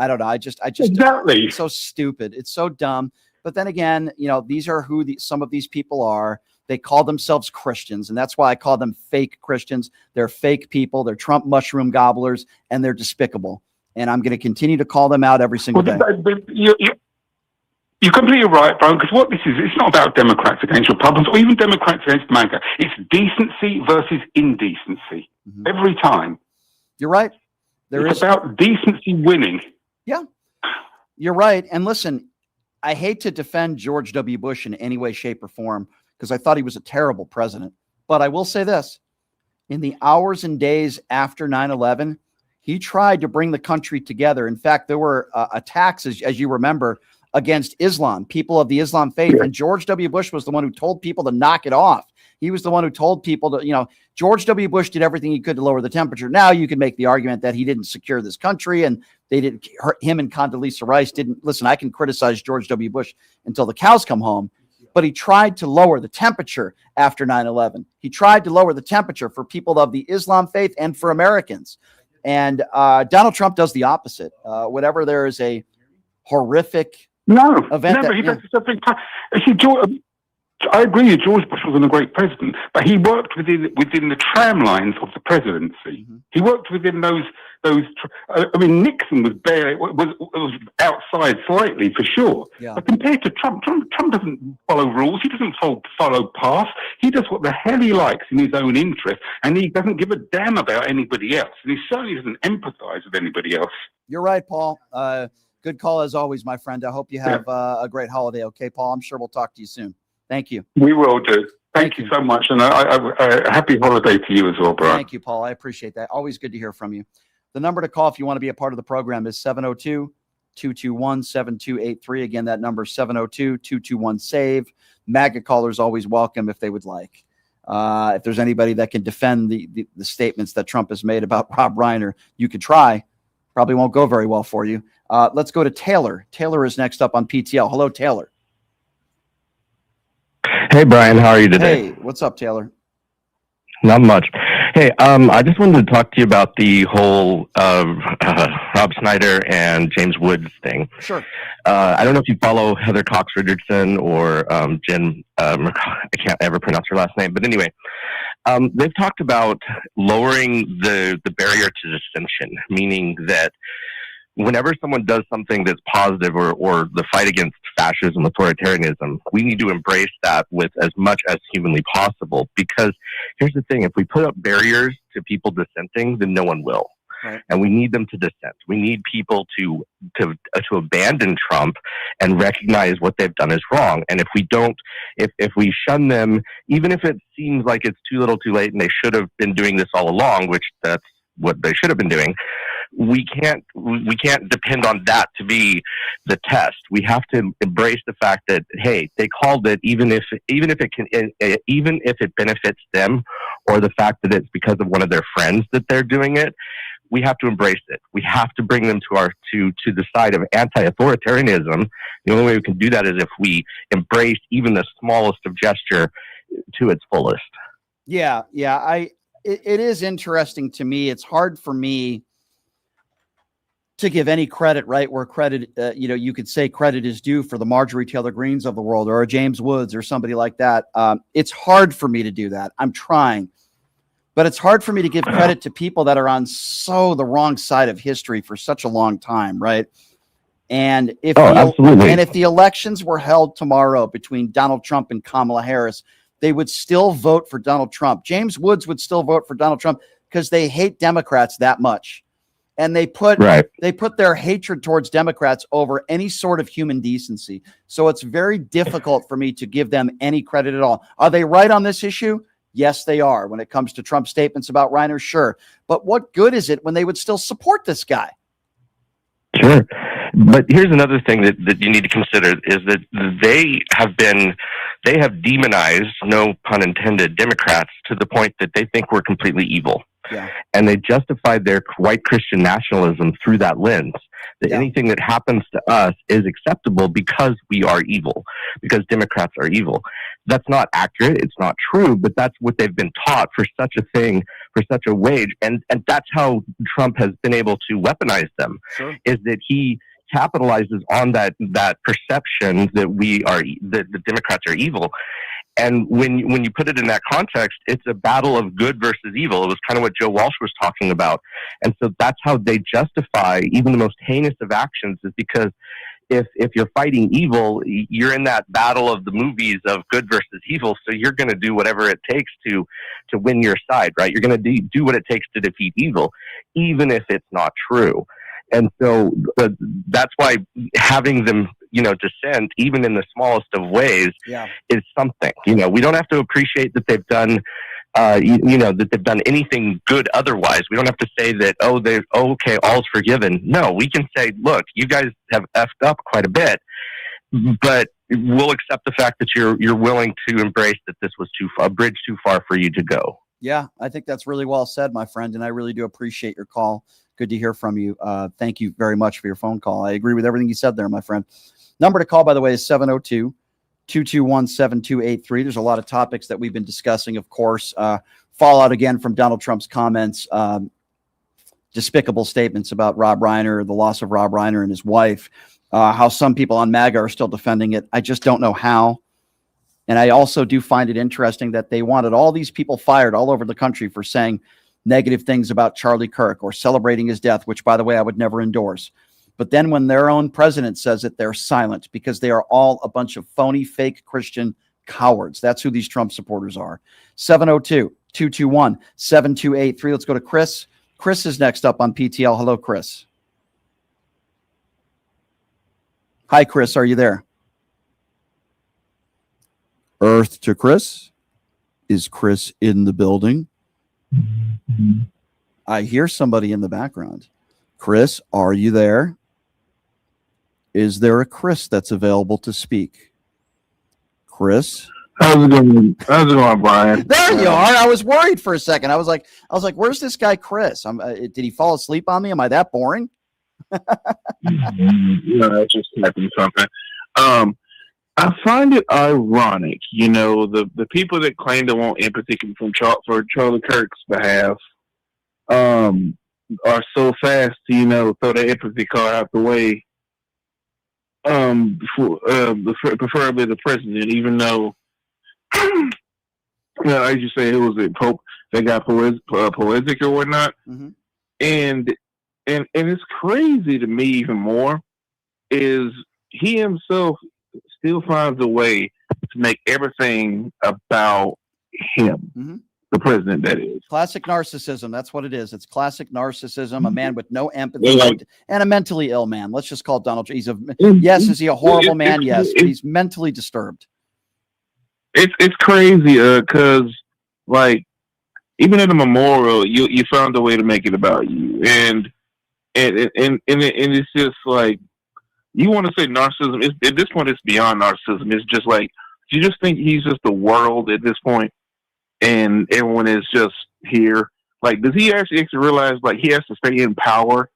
don't know. I just exactly. It's so stupid. It's so dumb. But then again, these are who some of these people are. They call themselves Christians, and that's why I call them fake Christians. They're fake people. They're Trump mushroom gobblers, and they're despicable. And I'm going to continue to call them out every single day. You're completely right, Brian, because what this is, it's not about Democrats against Republicans or even Democrats against MAGA. It's decency versus indecency every time. You're right. It's about decency winning. Yeah, you're right. And listen, I hate to defend George W. Bush in any way, shape, or form, because I thought he was a terrible president. But I will say this. In the hours and days after 9/11, he tried to bring the country together. In fact, there were attacks, as you remember, against Islam, people of the Islam faith. And George W. Bush was the one who told people to knock it off. He was the one who told people to, George W. Bush did everything he could to lower the temperature. Now you can make the argument that he didn't secure this country and they didn't hurt him, and Condoleezza Rice didn't listen. I can criticize George W. Bush until the cows come home, but he tried to lower the temperature after 9/11. He tried to lower the temperature for people of the Islam faith and for Americans. And Donald Trump does the opposite. Whenever there is a horrific event, never. I agree that George Bush wasn't a great president, but he worked within the tram lines of the presidency. He worked within those I mean, Nixon was barely was outside slightly for sure. Yeah. But compared to Trump doesn't follow rules. He doesn't follow paths. He does what the hell he likes in his own interest, and he doesn't give a damn about anybody else. And he certainly doesn't empathize with anybody else. You're right, Paul. Good call as always, my friend. I hope you have a great holiday. Okay, Paul. I'm sure we'll talk to you soon. Thank you. We will do. Thank you so much, and a happy holiday to you as well, Brian. Thank you, Paul. I appreciate that. Always good to hear from you. The number to call if you want to be a part of the program is 702-221-7283. Again, that number is 702-221-SAVE. MAGA callers always welcome if they would like. If there's anybody that can defend the statements that Trump has made about Rob Reiner, you could try. Probably won't go very well for you. Let's go to Taylor. Taylor is next up on PTL. Hello, Taylor. Hey, Brian, how are you today? Hey, what's up, Taylor? Not much. Hey, I just wanted to talk to you about the whole Rob Schneider and James Woods thing. Sure. I don't know if you follow Heather Cox Richardson or Jen, I can't ever pronounce her last name, but anyway, they've talked about lowering the barrier to dissension, meaning that whenever someone does something that's positive or the fight against fascism, authoritarianism, we need to embrace that with as much as humanly possible. Because here's the thing, if we put up barriers to people dissenting, then no one will. Right. And we need them to dissent. We need people to abandon Trump and recognize what they've done is wrong. And if we don't, if we shun them, even if it seems like it's too little too late and they should have been doing this all along, which that's what they should have been doing, we can't depend on that to be the test. We have to embrace the fact that, hey, they called it, even if it benefits them, or the fact that it's because of one of their friends that they're doing it. We have to embrace it. We have to bring them to the side of anti-authoritarianism. The only way we can do that is if we embrace even the smallest of gesture to its fullest. Yeah. It is interesting to me. It's hard for me to give any credit, right, where credit, you could say credit is due for the Marjorie Taylor Greens of the world or a James Woods or somebody like that. It's hard for me to do that. I'm trying. But it's hard for me to give credit to people that are on the wrong side of history for such a long time, right? And if the elections were held tomorrow between Donald Trump and Kamala Harris, they would still vote for Donald Trump. James Woods would still vote for Donald Trump because they hate Democrats that much. And they put their hatred towards Democrats over any sort of human decency. So it's very difficult for me to give them any credit at all. Are they right on this issue? Yes, they are. When it comes to Trump's statements about Reiner, sure. But what good is it when they would still support this guy? Sure. But here's another thing that you need to consider is that they have demonized, no pun intended, Democrats to the point that they think we're completely evil. Yeah. And they justified their white Christian nationalism through that lens, that anything that happens to us is acceptable because we are evil, because Democrats are evil. That's not accurate. It's not true, but that's what they've been taught for such a thing, for such a wage. And that's how Trump has been able to weaponize them, is that he capitalizes on that perception that that the Democrats are evil. And when you put it in that context, it's a battle of good versus evil. It was kind of what Joe Walsh was talking about. And so that's how they justify even the most heinous of actions, is because if you're fighting evil, you're in that battle of the movies of good versus evil. So you're going to do whatever it takes to win your side, right? You're going to do what it takes to defeat evil, even if it's not true. And so that's why having them, dissent, even in the smallest of ways, is something. We don't have to appreciate that they've done, that they've done anything good otherwise. We don't have to say that, okay, all's forgiven. No, we can say, look, you guys have effed up quite a bit, but we'll accept the fact that you're willing to embrace that this was a bridge too far for you to go. Yeah, I think that's really well said, my friend, and I really do appreciate your call. Good to hear from you. Thank you very much for your phone call. I agree with everything you said there, my friend. Number to call, by the way, is 702-221-7283. There's a lot of topics that we've been discussing, of course. Fallout again from Donald Trump's comments, despicable statements about Rob Reiner, the loss of Rob Reiner and his wife, how some people on MAGA are still defending it. I just don't know how. And I also do find it interesting that they wanted all these people fired all over the country for saying negative things about Charlie Kirk or celebrating his death, which, by the way, I would never endorse. But then when their own president says it, they're silent because they are all a bunch of phony, fake Christian cowards. That's who these Trump supporters are. 702-221-7283. Let's go to Chris. Chris is next up on PTL. Hello, Chris. Hi, Chris. Are you there? Earth to Chris. Is Chris in the building? I hear somebody in the background. Chris, are you there? Is there a Chris that's available to speak? Chris? How's it going? How's it going, Brian? There you are. I was worried for a second. I was like, where's this guy, Chris? Did he fall asleep on me? Am I that boring? No, that's just typing something. I find it ironic, the people that claim to want empathy for Charlie Kirk's behalf are so fast to, throw the empathy card out the way. Preferably the president, even though, as you say, it was a Pope that got Polisic or whatnot. Mm-hmm. And it's crazy to me even more is he himself still finds a way to make everything about him, mm-hmm. the president, that is. Classic narcissism. That's what it is. It's classic narcissism, a man with no empathy and a mentally ill man. Let's just call it Donald Trump. Is he a horrible man? Yes, but he's mentally disturbed. It's crazy because, even at a memorial, you found a way to make it about you. And it's just you want to say narcissism. At this point, it's beyond narcissism. It's just you just think he's just the world at this point, and everyone is just here. Does he actually realize he has to stay in power?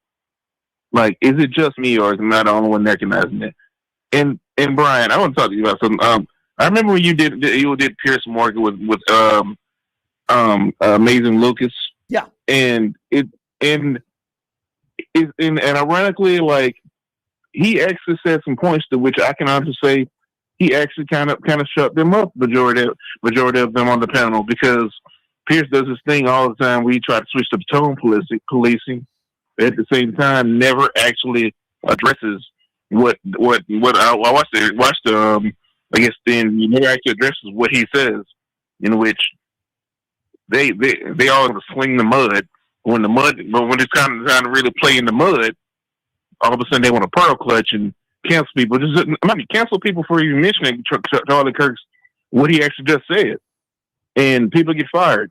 Is it just me, or is he not the only one recognizing it? And Brian, I want to talk to you about something. I remember when you did Pierce Morgan with Amazing Lucas. Yeah. And ironically, he actually said some points to which I can honestly say he actually kind of shut them up, majority of them on the panel, because Pierce does this thing all the time where he tries to switch to tone policing, but at the same time never actually addresses what I watched I guess then he never actually addresses what he says, in which they all sling the mud but when it's kind of really play in the mud, all of a sudden they want to pearl clutch and cancel people. Cancel people for even mentioning Charlie Kirk's what he actually just said, and people get fired.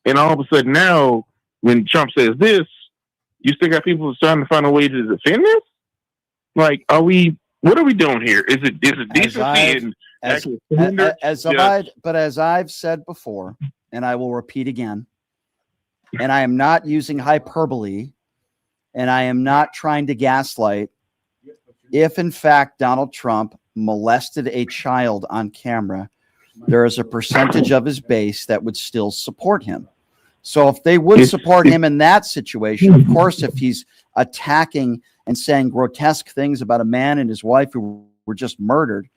And all of a sudden now, when Trump says this, you still got people trying to find a way to defend this. What are we doing here? Is it decency as I've said before, and I will repeat again, and I am not using hyperbole, and I am not trying to gaslight. If in fact Donald Trump molested a child on camera, there is a percentage of his base that would still support him. So if they would support him in that situation, of course, if he's attacking and saying grotesque things about a man and his wife who were just murdered,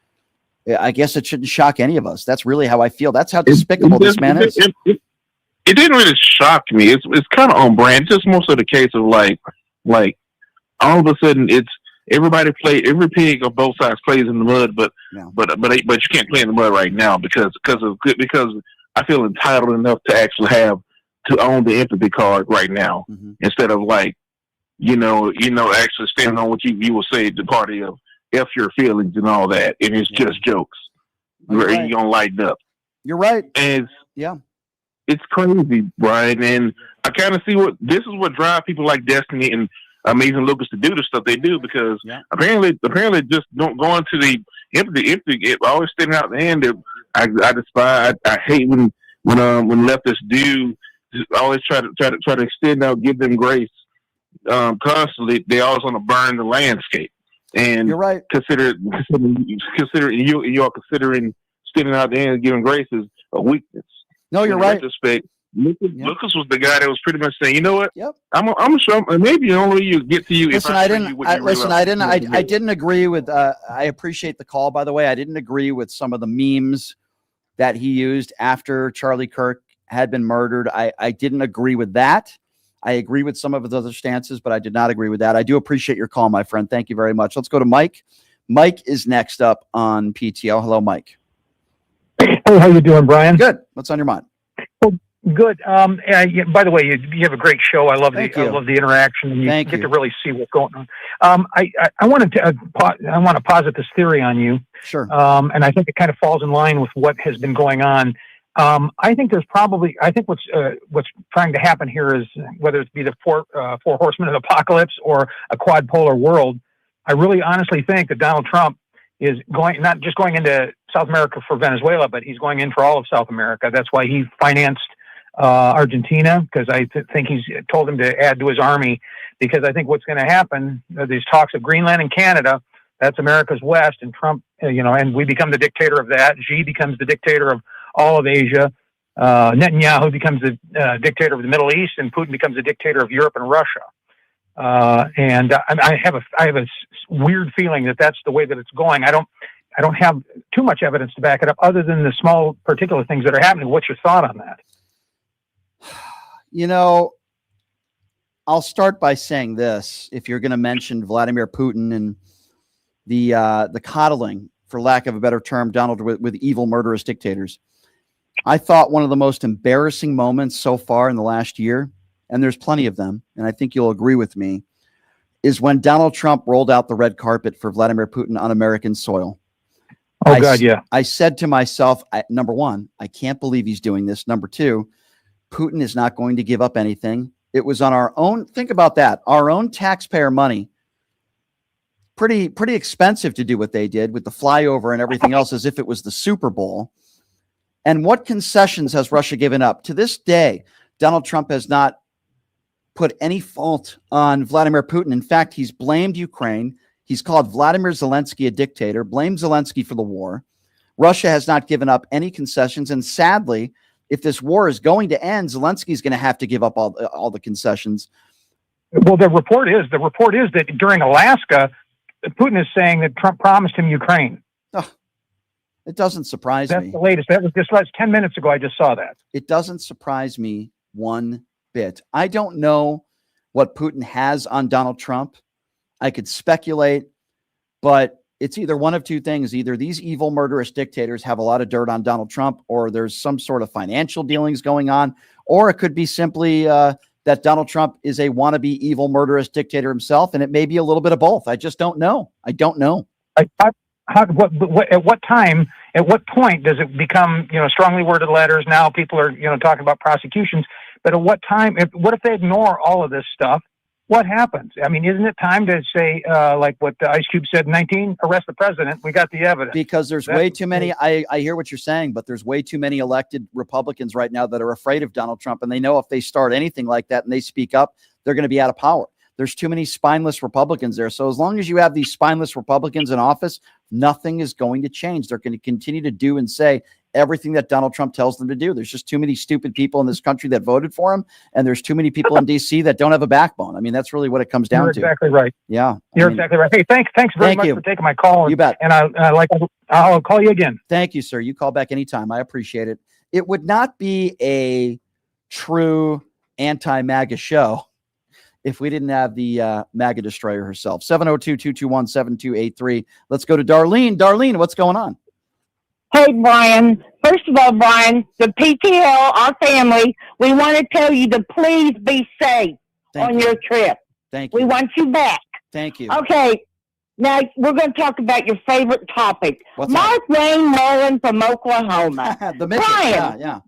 I guess it shouldn't shock any of us. That's really how I feel. That's how despicable this man is. It didn't really shock me. It's kind of on brand. It's just most of the case of all of a sudden it's every pig on both sides plays in the mud, but you can't play in the mud right now because I feel entitled enough to actually to own the empathy card right now, instead of actually standing on what you will say the party of F your feelings and all that, and it's just jokes. You're gonna lighten up. You're right. And it's crazy, Brian. And I kind of see this is what drives people like Destiny and Amazing Lucas to do the stuff they do, because apparently just don't go into the empathy. It always standing out the hand that I despise. I hate when leftists do always try to extend out, give them grace. Constantly, they always want to burn the landscape. And you're right. Consider you are considering standing out the hand and giving grace is a weakness. No, you're right. Retrospect, Lucas was the guy that was pretty much saying, you know what? Yep. I'm sure maybe the only way you get to you. Listen, I didn't agree with. I appreciate the call, by the way. I didn't agree with some of the memes that he used after Charlie Kirk had been murdered. I didn't agree with that. I agree with some of his other stances, but I did not agree with that. I do appreciate your call, my friend. Thank you very much. Let's go to Mike. Mike is next up on PTO. Hello, Mike. Hey, how you doing, Brian? Good. What's on your mind? Well, good. By the way, you have a great show. I love I love the interaction, and you get to really see what's going on. I want to posit this theory on you. Sure. And I think it kind of falls in line with what has been going on. I think what's trying to happen here is, whether it be the four horsemen of the apocalypse or a quad polar world, I really honestly think that Donald Trump is not just going into South America for Venezuela, but he's going in for all of South America. That's why he financed Argentina, because I think he's told him to add to his army, because I think what's going to happen, these talks of Greenland and Canada, that's America's West, and Trump, and we become the dictator of that. Xi becomes the dictator of all of Asia. Netanyahu becomes the dictator of the Middle East, and Putin becomes the dictator of Europe and Russia. And I have a weird feeling that that's the way that it's going. I don't have too much evidence to back it up, other than the small particular things that are happening. What's your thought on that? I'll start by saying this. If you're going to mention Vladimir Putin and the coddling, for lack of a better term, Donald, with evil, murderous dictators, I thought one of the most embarrassing moments so far in the last year, and there's plenty of them, and I think you'll agree with me, is when Donald Trump rolled out the red carpet for Vladimir Putin on American soil. Oh, God, yeah. I said to myself, number one, I can't believe he's doing this. Number two, Putin is not going to give up anything. It was on our own, think about that, our own taxpayer money. Pretty expensive to do what they did with the flyover and everything else, as if it was the Super Bowl. And what concessions has Russia given up? To this day, Donald Trump has not put any fault on Vladimir Putin. In fact, he's blamed Ukraine. He's called Vladimir Zelensky a dictator, blamed Zelensky for the war. Russia has not given up any concessions. And sadly, if this war is going to end, Zelensky is going to have to give up all the concessions. Well, the report is that during Alaska, Putin is saying that Trump promised him Ukraine. Oh, it doesn't surprise me. That's the latest. That was just 10 minutes ago. I just saw that. It doesn't surprise me one bit. I don't know what Putin has on Donald Trump. I could speculate, but it's either one of two things. Either these evil, murderous dictators have a lot of dirt on Donald Trump, or there's some sort of financial dealings going on, or it could be simply that Donald Trump is a wannabe evil, murderous dictator himself, and it may be a little bit of both. I just don't know. I don't know. At what time, at what point does it become, strongly worded letters? Now people are, talking about prosecutions, but at what time, what if they ignore all of this stuff? What happens? I mean, isn't it time to say, like what Ice Cube said in 19, arrest the president? We got the evidence. Because there's way too many, I hear what you're saying, but there's way too many elected Republicans right now that are afraid of Donald Trump. And they know if they start anything like that and they speak up, they're going to be out of power. There's too many spineless Republicans there. So as long as you have these spineless Republicans in office, nothing is going to change. They're going to continue to do and say everything that Donald Trump tells them to do. There's just too many stupid people in this country that voted for him. And there's too many people in DC that don't have a backbone. I mean, that's really what it comes down to. You're exactly right. Yeah. You're exactly right. Hey, thanks very much for taking my call. You bet. And I'll call you again. Thank you, sir. You call back anytime. I appreciate it. It would not be a true anti-MAGA show if we didn't have the MAGA destroyer herself. 702-221-7283. Let's go to Darlene. Darlene, what's going on? Hey, Brian. First of all, Brian, the PTL, our family, we want to tell you to please be safe on your trip. Thank you. We want you back. Thank you. Okay. Now, we're going to talk about your favorite topic. Mark Wayne Mullen from Oklahoma. The midget. Brian. Yeah.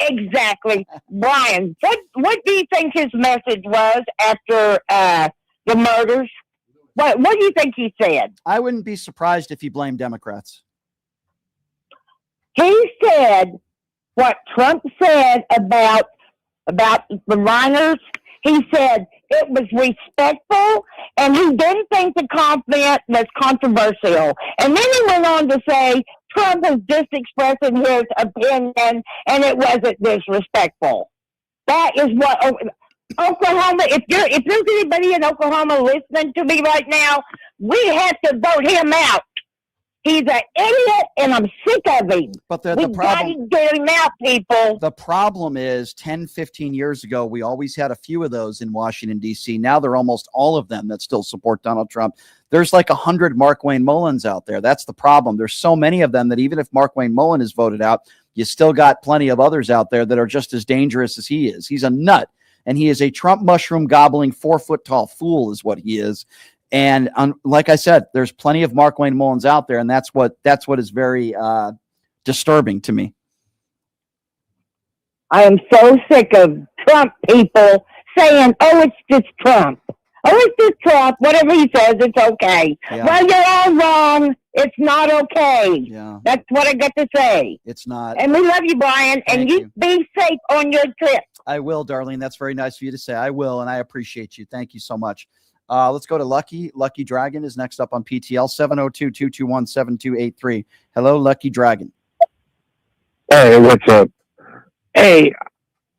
Exactly. Brian, what do you think his message was after the murders? What do you think he said? I wouldn't be surprised if he blamed Democrats. He said what Trump said about the Reiners. He said it was respectful, and he didn't think the comment was controversial. And then he went on to say Trump was just expressing his opinion, and it wasn't disrespectful. That is what Oklahoma. If there's anybody in Oklahoma listening to me right now, we have to vote him out. He's an idiot, and I'm sick of him. But we gotta get him out, people. The problem is 10, 15 years ago, we always had a few of those in Washington, D.C. Now they're almost all of them that still support Donald Trump. There's like 100 Mark Wayne Mullins out there. That's the problem. There's so many of them that even if Mark Wayne Mullen is voted out, you still got plenty of others out there that are just as dangerous as he is. He's a nut, and he is a Trump mushroom gobbling 4-foot-tall fool is what he is. And like I said, there's plenty of Mark Wayne Mullins out there, and that's what is very disturbing to me. I am so sick of Trump people saying, "Oh, it's just Trump. Oh, it's just Trump. Whatever he says, it's okay." Yeah. Well, you're all wrong. It's not okay. Yeah. That's what I got to say. It's not. And we love you, Brian. Thank and you be safe on your trip. I will, darling. That's very nice of you to say. I will, and I appreciate you. Thank you so much. Let's go to Lucky. Lucky Dragon is next up on PTL, 702-221-7283. Hello, Lucky Dragon. Hey, what's up? Hey,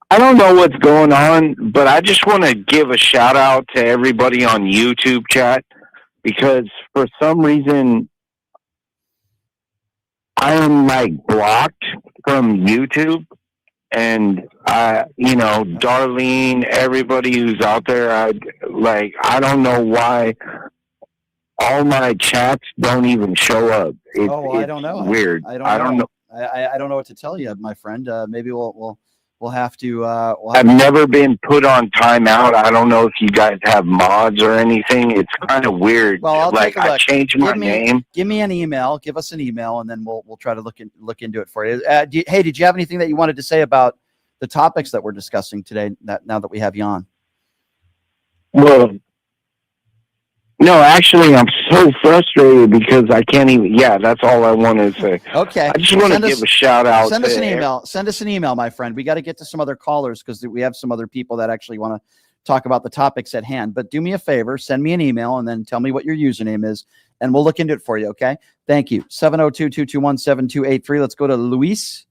I don't know what's going on, but I just want to give a shout out to everybody on YouTube chat, because for some reason I am like blocked from YouTube. And Darlene, everybody who's out there, I don't know why all my chats don't even show up. I don't know. Weird. I don't know. I don't know what to tell you, my friend. Maybe we'll have to. I've never been put on timeout. I don't know if you guys have mods or anything. It's kind of weird. Well, I'll take a look. I changed my name. Give me an email. Give us an email, and then we'll try to look into it for you. Did you have anything that you wanted to say about the topics that we're discussing today? Now that we have you on. Well, no, actually, I'm so frustrated because I can't even. Yeah, that's all I want to say. Okay. I just want to give a shout out. Send us an email. Send us an email, my friend. We got to get to some other callers because we have some other people that actually want to talk about the topics at hand. But do me a favor, send me an email and then tell me what your username is, and we'll look into it for you. Okay. Thank you. 702-221-7283. Let's go to Luis.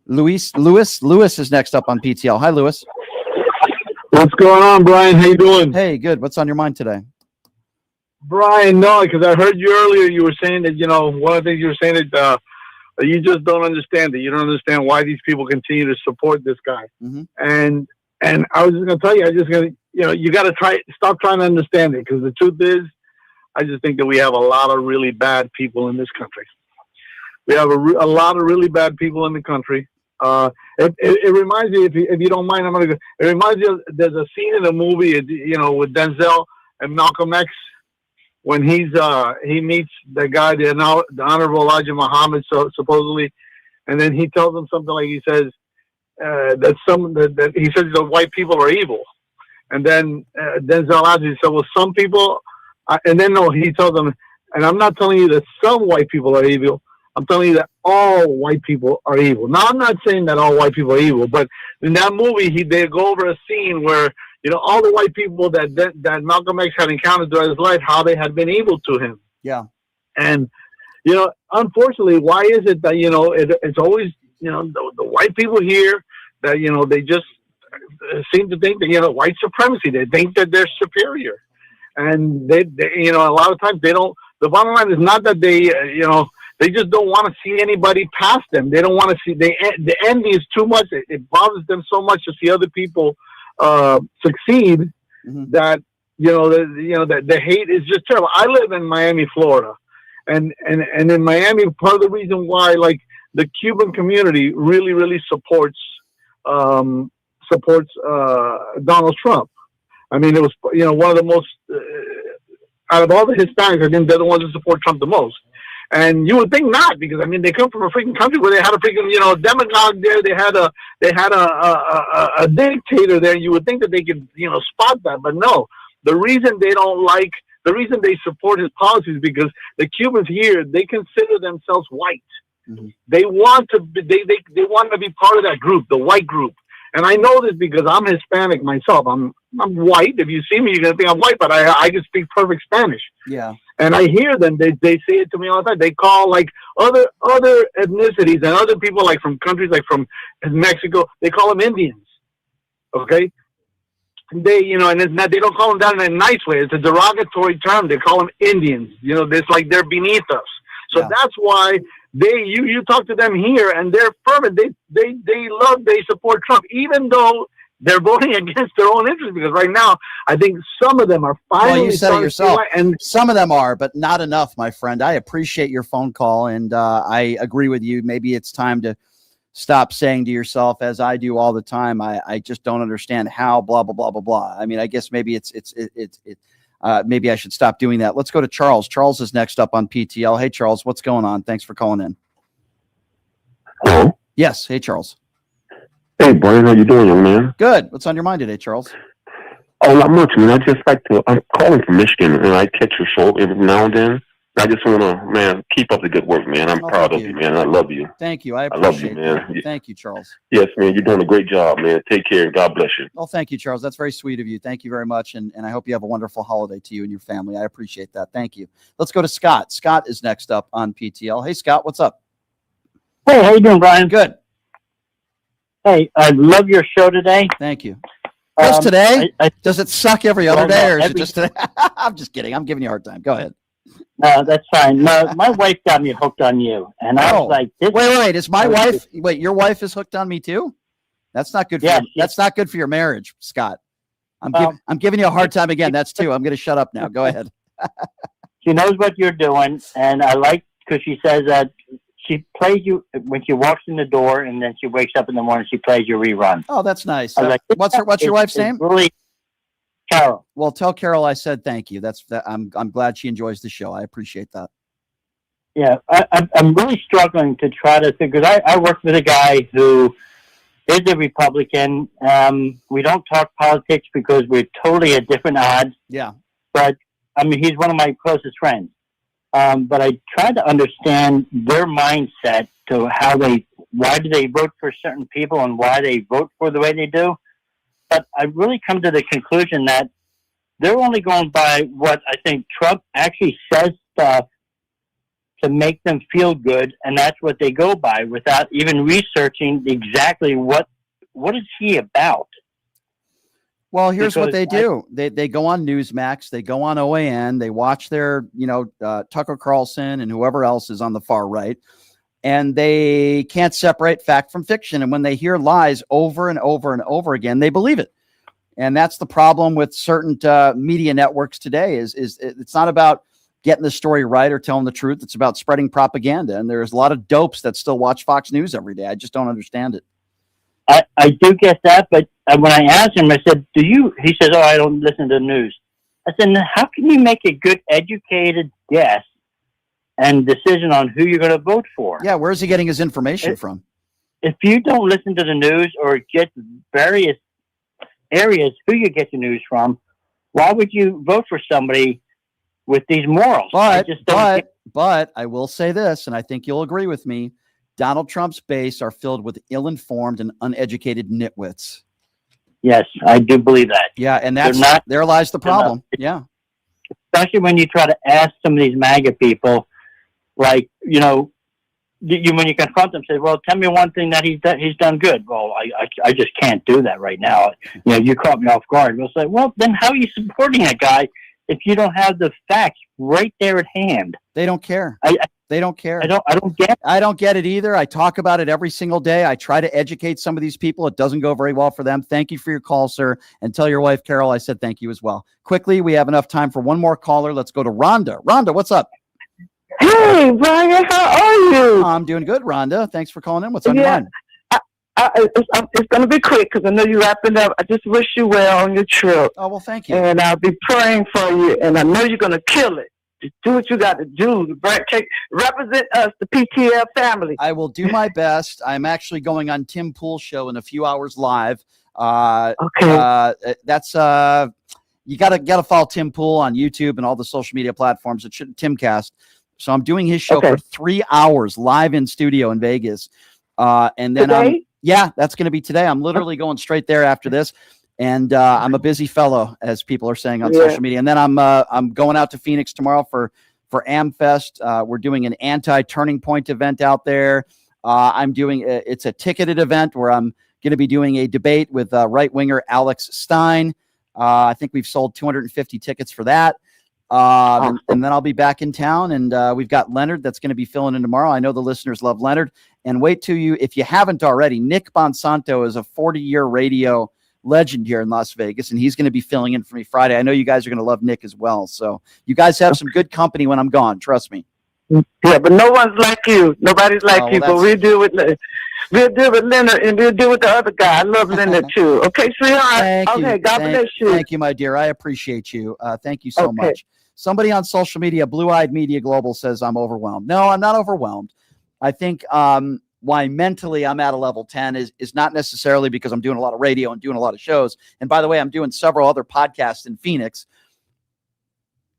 Lewis is next up on PTL. Hi, Lewis. What's going on, Brian? How you doing? Hey, good. What's on your mind today? Brian, no, because I heard you earlier. You were saying that, one of the things you were saying that you just don't understand it. You don't understand why these people continue to support this guy. Mm-hmm. And I was just going to tell you, you got to stop trying to understand it, because the truth is, I just think that we have a lot of really bad people in this country. We have a lot of really bad people in the country. It reminds me, if you don't mind, it reminds me of, there's a scene in the movie, with Denzel and Malcolm X, when he meets the guy, the Honorable Elijah Muhammad, supposedly, and then he tells him something like, he says that he says the white people are evil, and then Denzel asks, he said, well, some people, and then no, he tells them, and I'm not telling you that some white people are evil. I'm telling you that all white people are evil. Now, I'm not saying that all white people are evil, but in that movie, they go over a scene where, all the white people that Malcolm X had encountered throughout his life, how they had been evil to him. Yeah. And, unfortunately, why is it that, it's always, the white people here that, they just seem to think that, white supremacy, they think that they're superior. And they a lot of times they don't, the bottom line is not that they just don't want to see anybody past them. They don't want to see, the envy is too much. It bothers them so much to see other people succeed, mm-hmm. that the hate is just terrible. I live in Miami, Florida, and in Miami, part of the reason why, like, the Cuban community really supports Donald Trump. I mean, it was one of the most out of all the Hispanics, I think they're the ones that support Trump the most. And you would think not, because I mean they come from a freaking country where they had a freaking demagogue there. They had a dictator there. You would think that they could spot that, but no. The reason they support his policies is because the Cubans here, they consider themselves white. Mm-hmm. They want to be part of that group, the white group. And I know this because I'm Hispanic myself. I'm white. If you see me, you're gonna think I'm white, but I can speak perfect Spanish. Yeah. And I hear them. They say it to me all the time. They call like other ethnicities and other people, like from countries like from Mexico. They call them Indians. Okay. They and it's not, they don't call them that in a nice way. It's a derogatory term. They call them Indians. It's like they're beneath us. So that's why you talk to them here, and they're fervent. They support Trump, even though they're voting against their own interests. Because right now, I think some of them are finally. Well, you said it yourself. And some of them are, but not enough, my friend. I appreciate your phone call, and I agree with you. Maybe it's time to stop saying to yourself, as I do all the time, I just don't understand how blah blah blah blah blah. I mean, I guess maybe maybe I should stop doing that. Let's go to Charles. Charles is next up on PTL. Hey, Charles, what's going on? Thanks for calling in. Hello? Yes. Hey, Charles. Hey, Brian, how you doing, young man? Good. What's on your mind today, Charles? Oh, not much, man. I'm calling from Michigan, and I catch your show every now and then. I just want to, man, keep up the good work, man. I'm proud of you, man. I love you. Thank you. I love you, appreciate man. that. Thank you, Charles. Yes, man. You're doing a great job, man. Take care, and God bless you. Well, thank you, Charles. That's very sweet of you. Thank you very much, and I hope you have a wonderful holiday to you and your family. I appreciate that. Thank you. Let's go to Scott. Scott is next up on PTL. Hey, Scott, what's up? Hey, how you doing, Brian? Good. Hey, I love your show today. Thank you. Just today? Does it suck every other Well, day, no, or is it every- just today? I'm just kidding. I'm giving you a hard time. Go ahead. No, that's fine. No, my wife got me hooked on you, and I was like, this wait. Is my wife? Wait, your wife is hooked on me too? That's not good. Yeah, that's not good for your marriage, Scott. I'm giving you a hard time again. That's two. I'm going to shut up now. Go ahead. she knows what you're doing, and I like because she says that she plays you when she walks in the door, and then she wakes up in the morning. She plays your rerun. Oh, that's nice. I was like, What's your wife's name? Really, Carol. Well, tell Carol I said thank you. I'm glad she enjoys the show. I appreciate that. Yeah, I'm really struggling to try to figure. I work with a guy who is a Republican. We don't talk politics because we're totally at different odds. Yeah. But I mean, he's one of my closest friends. But I try to understand their mindset to why do they vote for certain people and why they vote for the way they do. But I really come to the conclusion that they're only going by what I think Trump actually says stuff to make them feel good, and that's what they go by without even researching exactly what is he about. Well, here's what they do. They go on Newsmax, they go on OAN, they watch their, Tucker Carlson and whoever else is on the far right, and they can't separate fact from fiction. And when they hear lies over and over and over again, they believe it. And that's the problem with certain media networks today is it's not about getting the story right or telling the truth. It's about spreading propaganda. And there's a lot of dopes that still watch Fox News every day. I just don't understand it. I do get that, but when I asked him, I said, he says, oh, I don't listen to the news. I said, how can you make a good educated guess and decision on who you're going to vote for? Yeah, where's he getting his information from? If you don't listen to the news or get various areas who you get your news from, why would you vote for somebody with these morals? But I will say this, and I think you'll agree with me, Donald Trump's base are filled with ill-informed and uneducated nitwits. Yes, I do believe that. Yeah, and there lies the problem. Yeah. Especially when you try to ask some of these MAGA people, like, when you confront them, say, well, tell me one thing that he's done good. Well, I just can't do that right now. You caught me off guard. We'll say, well, then how are you supporting a guy if you don't have the facts right there at hand? They don't care. They don't care. I don't get it. I don't get it either. I talk about it every single day. I try to educate some of these people. It doesn't go very well for them. Thank you for your call, sir. And tell your wife, Carol, I said thank you as well. Quickly, we have enough time for one more caller. Let's go to Rhonda. Rhonda, what's up? Hey, Brian, how are you? I'm doing good, Rhonda. Thanks for calling in. What's on your mind? It's going to be quick because I know you're wrapping up. I just wish you well on your trip. Oh, well, thank you. And I'll be praying for you, and I know you're going to kill it. Just do what you got to do to represent us, the PTL family. I will do my best. I'm actually going on Tim Pool's show in a few hours live. Okay. That's you gotta follow Tim Pool on YouTube and all the social media platforms. It should Timcast. So I'm doing his show for 3 hours live in studio in Vegas. And then that's going to be today. I'm literally going straight there after this. And I'm a busy fellow, as people are saying on social media. And then I'm going out to Phoenix tomorrow for AmFest. We're doing an anti-Turning Point event out there. I'm doing it's a ticketed event where I'm going to be doing a debate with right winger Alex Stein. I think we've sold 250 tickets for that. And then I'll be back in town, and we've got Leonard that's going to be filling in tomorrow. I know the listeners love Leonard. And wait till if you haven't already, Nick Bonsanto is a 40-year radio legend here in Las Vegas, and he's going to be filling in for me Friday. I know you guys are going to love Nick as well. So you guys have some good company when I'm gone. Trust me. Yeah, but no one's like you. Nobody's like you. But we'll deal with Leonard, and we'll deal with the other guy. I love Leonard too. Okay, sweetheart. Okay, God bless you. Thank you, my dear. I appreciate you. Thank you so much. Somebody on social media, Blue Eyed Media Global, says I'm overwhelmed. No, I'm not overwhelmed. I think why mentally I'm at a level 10 is not necessarily because I'm doing a lot of radio and doing a lot of shows. And by the way, I'm doing several other podcasts in Phoenix.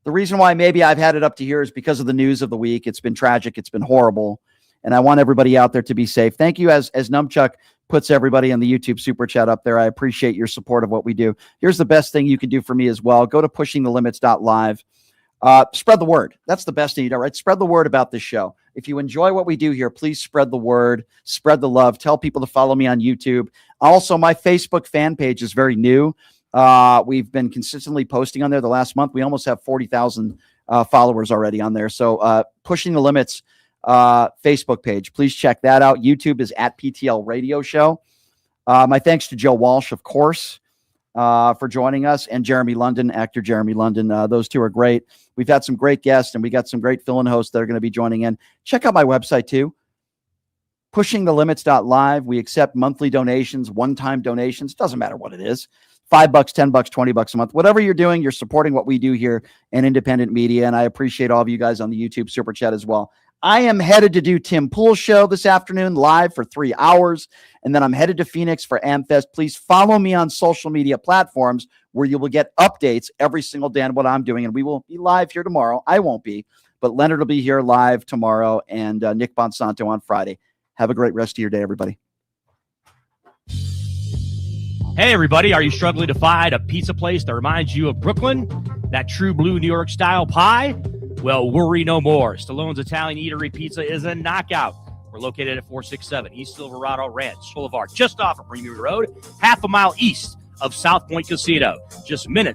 The reason why maybe I've had it up to here is because of the news of the week. It's been tragic. It's been horrible. And I want everybody out there to be safe. Thank you as Numchuck puts everybody on the YouTube super chat up there. I appreciate your support of what we do. Here's the best thing you can do for me as well. Go to pushingthelimits.live. Spread the word. That's the best thing you do, right? Spread the word about this show. If you enjoy what we do here, please spread the word, spread the love, tell people to follow me on YouTube. Also, my Facebook fan page is very new. We've been consistently posting on there the last month. We almost have 40,000 followers already on there. So Pushing the Limits Facebook page, please check that out. YouTube is at PTL Radio Show. My thanks to Joe Walsh, of course, for joining us, and Jeremy London, actor Jeremy London. Those two are great. We've had some great guests, and we got some great fill-in hosts that are going to be joining in. Check out my website too, pushingthelimits.live. We accept monthly donations, one-time donations. Doesn't matter what it is. $5, $10, $20 a month. Whatever you're doing, you're supporting what we do here in independent media, and I appreciate all of you guys on the YouTube Super Chat as well. I am headed to do Tim Pool's show this afternoon live for 3 hours, and then I'm headed to Phoenix for AmFest. Please follow me on social media platforms where you will get updates every single day on what I'm doing, and we will be live here tomorrow. I won't be, but Leonard will be here live tomorrow, and Nick Bonsanto on Friday. Have a great rest of your day, everybody. Hey, everybody, are you struggling to find a pizza place that reminds you of Brooklyn? That true blue New York style pie? Well, worry no more. Stallone's Italian Eatery Pizza is a knockout. We're located at 467 East Silverado Ranch Boulevard, just off of Premier Road, half a mile east of South Point Casino. Just minutes